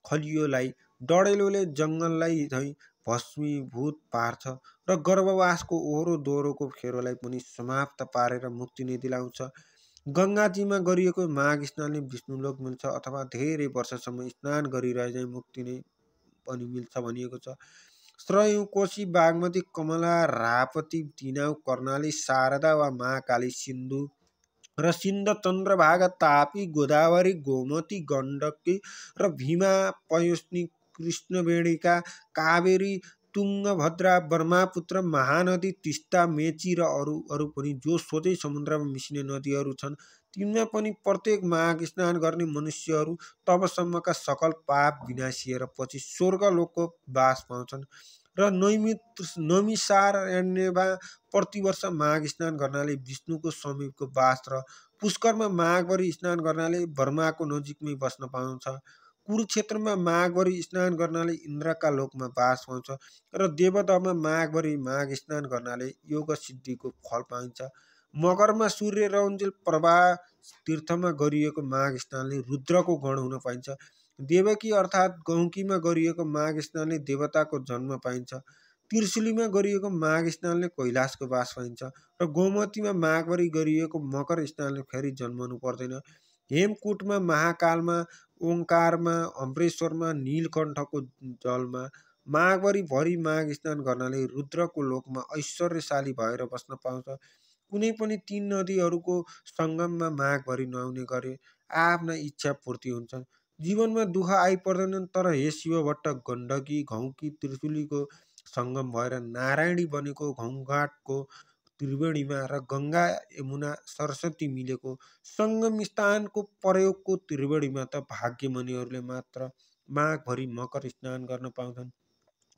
खलियोलाई डढेलोले जङ्गललाई झैँ भस्मीभूत पार्छ र गर्भवासको ओहोरो दोहोरोको फेरोलाई पनि समाप्त पारेर मुक्ति नै दिलाउँछ। गङ्गाजीमा गरिएको माघ स्नानले विष्णुलोक मिल्छ अथवा धेरै वर्षसम्म स्नान गरिरहे चाहिँ मुक्ति नै पनि मिल्छ भनिएको छ। सरयू, कोशी, बागमती, कमला, राप्ती, तिनाउ, कर्णाली, शारदा वा महाकाली, सिन्धु र सिन्ध, चन्द्रभागा, तापी, गोदावरी, गोमती, गण्डकी र भीमा, पयोस्नी, कृष्णवेणिका, कावेरी, तुङ्गभद्रा, ब्रह्मपुत्र, महानदी, तिस्ता, मेची र अरू पनि जो सोझै समुद्रमा मिसिने नदीहरू छन्, तिनमा पनि प्रत्येक माघ स्नान गर्ने मनुष्यहरू तबसम्मका सकल पाप विनाशिएर पछि स्वर्गलोकको बास पाउँछन्। र नैमिषारण्यमा प्रतिवर्ष माघ स्नान गर्नाले विष्णुको समीपको बास र पुष्करमा माघभरि स्नान गर्नाले ब्रह्माको नजिकमै बस्न पाउँछ। कुरुक्षेत्रमा माघभरि स्नान गर्नाले इन्द्रका लोकमा बास पाउँछ र देवदहमा माघभरि माघ स्नान गर्नाले योग सिद्धिको फल पाइन्छ। मकरमा सूर्य रौन्जेल प्रवाह तीर्थमा गरिएको माघ स्नानले रुद्रको गण हुन पाइन्छ। देवकी अर्थात् गौकीमा गरिएको माघ स्नानले देवताको जन्म पाइन्छ। त्रिशुलीमा गरिएको माघ स्नानले कैलाशको बास पाइन्छ र गोमतीमा माघभरि गरिएको मकर स्नानले फेरि जन्मनु पर्दैन। हेमकुटमा, महाकालमा, ओङ्कारमा, अम्बरेश्वरमा, नीलकण्ठको जलमा माघभरि माघ स्नान गर्नाले रुद्रको लोकमा ऐश्वर्यशाली भएर बस्न पाउँछ। कुनै पनि 3 नदीहरूको सङ्गममा माघभरि नुहाउने गरे आफ्ना इच्छा पूर्ति हुन्छन्। जीवनमा दुःख आइपर्दैनन्, तर हे शिवभट्ट गण्डकी, घौकी, त्रिशुलीको सङ्गम भएर नारायणी बनेको घौघाटको त्रिवेणीमा र गङ्गा, यमुना, सरस्वती मिलेको सङ्गम स्थानको प्रयोगको त्रिवेणीमा त भाग्यमानीहरूले मात्र माघभरि मकर स्नान गर्न पाउँछन्,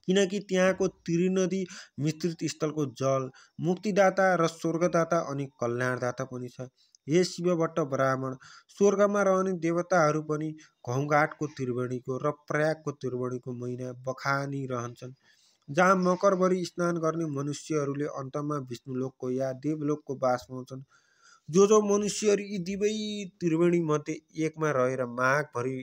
किनकि त्यहाँको त्रिनदी मिश्रित स्थलको जल मुक्तिदाता र स्वर्गदाता अनि कल्याणदाता पनि छ। हे शिवभट्ट ब्राह्मण, स्वर्गमा रहने देवताहरू पनि घौघाटको त्रिवेणीको र प्रयागको त्रिवेणीको महिना बखानिरहन्छन्। जहाँ मकरभरि स्नान गर्ने मनुष्यहरूले अन्तमा विष्णुलोकको या देवलोकको बास पाउँछन्। जो मनुष्यहरू यी दुवै त्रिवेणी मध्ये एकमा रहेर माघभरि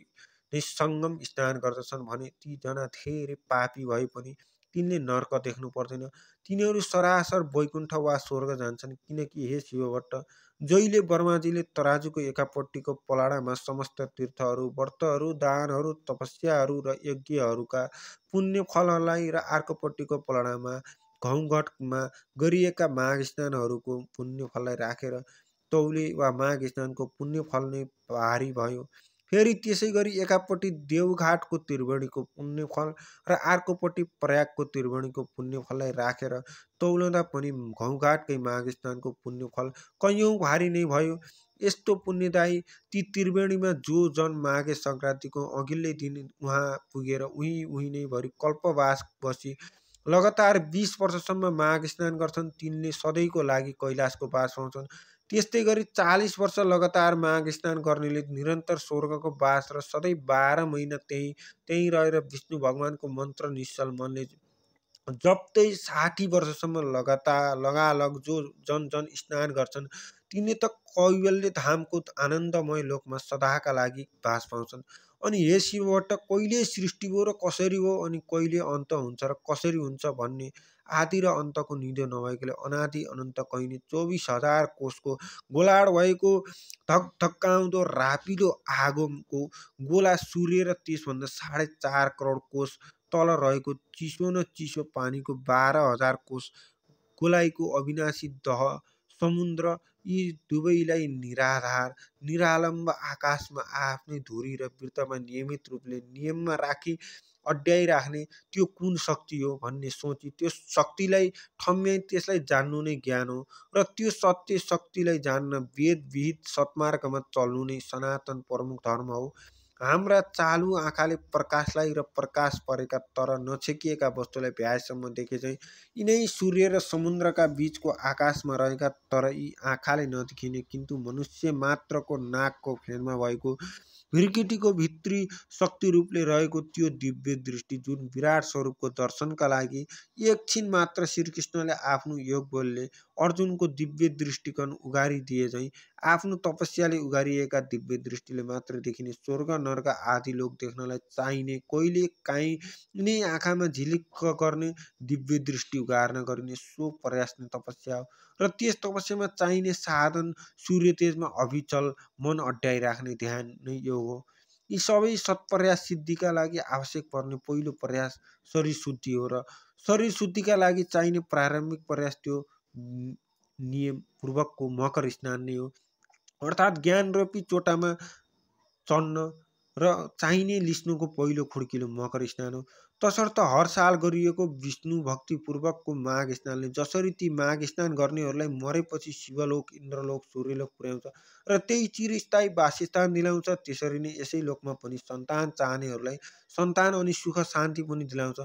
नै सङ्गम स्नान गर्दछन् भने ती जना धेरै पापी भए पनि तिनले नर्क देख्नु पर्दैन, तिनीहरू सरासर वैकुण्ठ वा स्वर्ग जान्छन्। किनकि हे शिवभट्ट, जहिले ब्रह्माजीले तराजुको एकापट्टिको पलाडामा समस्त तीर्थहरू, व्रतहरू, दानहरू, तपस्याहरू र यज्ञहरूका पुण्य फलहरूलाई र अर्कोपट्टिको पलाडामा घौघटमा गरिएका माघ स्नानहरूको पुण्य फललाई राखेर तौले वा माघ स्नानको पुण्य फल नै भारी भयो। फेरि त्यसै गरी एकापट्टि देवघाटको त्रिवेणीको पुण्यफल र अर्कोपट्टि प्रयागको त्रिवेणीको पुण्यफललाई राखेर तौलँदा पनि घौघाटकै माघ स्नानको पुण्यफल कैयौँ भारी नै भयो। यस्तो पुण्यदायी ती त्रिवेणीमा जो जन माघे सङ्क्रान्तिको अघिल्लै दिन उहाँ पुगेर उही नै भरि कल्पवास बसी लगातार 20 वर्षसम्म माघ स्नान गर्छन्, तिनले सधैँको लागि कैलाशको बास पाउँछन्। त्यस्तै गरी 40 वर्ष लगातार माघ स्नान गर्नेले निरन्तर स्वर्गको बास र सधैँ 12 महिना त्यहीँ रहेर विष्णु भगवानको मन्त्र निश्चल मनले जब्तै 60 वर्षसम्म लगालग जो जन जन स्नान गर्छन् तिनले त कैवल्य धामको आनन्दमय लोकमा सदाका लागि बास पाउँछन्। अनि हे शिवबाट कहिले सृष्टि हो र कसरी हो अनि कहिले अन्त हुन्छ र कसरी हुन्छ भन्ने आदि र अन्तको निधो नभएकोले अनादि अनन्त कहिने 24,000 कोषको गोलाड भएको धकधक्काउँदो रापिलो आगोको गोला सूर्य र त्यसभन्दा 4.5 करोड कोष तल रहेको चिसो न चिसो पानीको 12,000 कोष गोलाइको अविनाशी दह समुद्र यी दुवैलाई निराधार निरालम्ब आकाशमा आफ्नै धुरी र वृत्तमा नियमित रूपले नियममा राखी अड्याइराख्ने त्यो कुन शक्ति हो भन्ने सोची त्यो शक्तिलाई ठम्याई त्यसलाई जान्नु नै ज्ञान हो र त्यो सत्य शक्तिलाई जान्न वेद विहित सत्मार्गमा चल्नु नै सनातन प्रमुख धर्म हो। हाम्रा चालु आँखाले प्रकाशलाई र प्रकाश परेका तर नछेकिएका वस्तुलाई भ्याएसम्म देखे चाहिँ यिनै सूर्य र समुद्रका बीचको आकाशमा रहेका तर यी आँखाले नदेखिने किन्तु मनुष्य मात्रको नाकको फेदमा भएको भिरकिटीको भित्री शक्ति रूपले रहेको त्यो दिव्य दृष्टि जुन विराट स्वरूपको दर्शनका लागि एकछिन मात्र श्रीकृष्णले आफ्नो योग बलले अर्जुनको दिव्य दृष्टिकोण उगारिदिए झैँ आफ्नो तपस्याले उगारिएका दिव्य दृष्टिले मात्र देखिने स्वर्ग नर्क आदि लोक देख्नलाई चाहिने कहिले काहीँ नै आँखामा झिलिक्क गर्ने दिव्य दृष्टि उगार्न गरिने सो प्रयास नै तपस्या हो र त्यस तपस्यामा चाहिने साधन सूर्य तेजमा अभिचल मन अड्याइराख्ने ध्यान नै योग हो। यी सबै सत्प्रयास सिद्धिका लागि आवश्यक पर्ने पहिलो प्रयास शरीर शुद्धि हो र शरीर शुद्धिका लागि चाहिने प्रारम्भिक प्रयास त्यो नियम पूर्वकको मकर स्नान नै हो अर्थात् ज्ञान रूपी चोटामा चढ्न र चाहिने लिस्नुको पहिलो खुड्किलो मकर स्नान हो। तसर्थ हर साल गरिएको विष्णु भक्तिपूर्वकको माघ स्नानले जसरी ती माघ स्नान गर्नेहरूलाई मरेपछि शिवलोक इन्द्रलोक सूर्यलोक पुर्याउँछ र त्यही चिरस्थायी वासस्थान दिलाउँछ त्यसरी नै यसै लोकमा पनि सन्तान चाहनेहरूलाई सन्तान अनि सुख शान्ति पनि दिलाउँछ।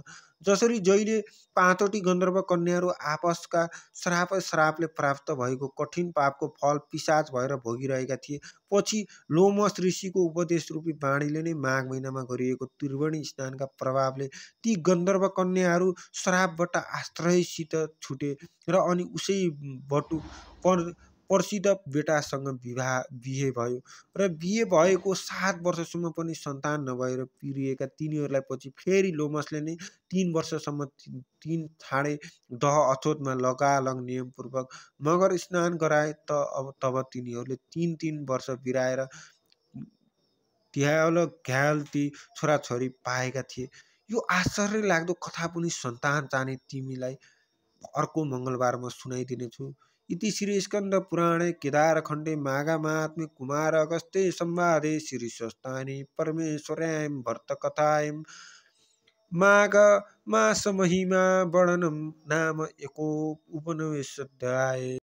जसरी जहिले 5वटी गन्धर्व कन्याहरू आपसका श्रापले प्राप्त भएको कठिन पापको फल पिशाच भएर भोगिरहेका थिए पछि लोमस ऋषिको उपदेश रूपी वाणीले नै माघ महिनामा गरिएको त्रिवेणी स्नानका प्रभावले ती गन्धर्व कन्याहरू श्रापबाट आश्रयसित छुटे र अनि उसै बटु प्रसिद्ध बेटासँग बिहे भयो र बिहे भएको 7 वर्षसम्म पनि सन्तान नभएर पिरिएका तिनीहरूलाई पछि फेरि लोमसले नै 3 वर्षसम्म 3 छाडे दह अछोतमा लगालग नियमपूर्वक मगर स्नान गराए तब तिनीहरूले 3 वर्ष बिराएर घ्याल ती छोराछोरी पाएका थिए। यो आश्चर्य लाग्दो कथा पनि सन्तान चाहने तिमीलाई अर्को मङ्गलबार म सुनाइदिनेछु। इति श्री स्कन्द पुराणे केदारखण्डे माघमात्म्ये कुमार अगस्त्ये संवादे श्री स्वस्तानि परमेश्वर्यां भर्तकथायां माघ मास महिमा वर्णनम नाम एको उपनिषदाय।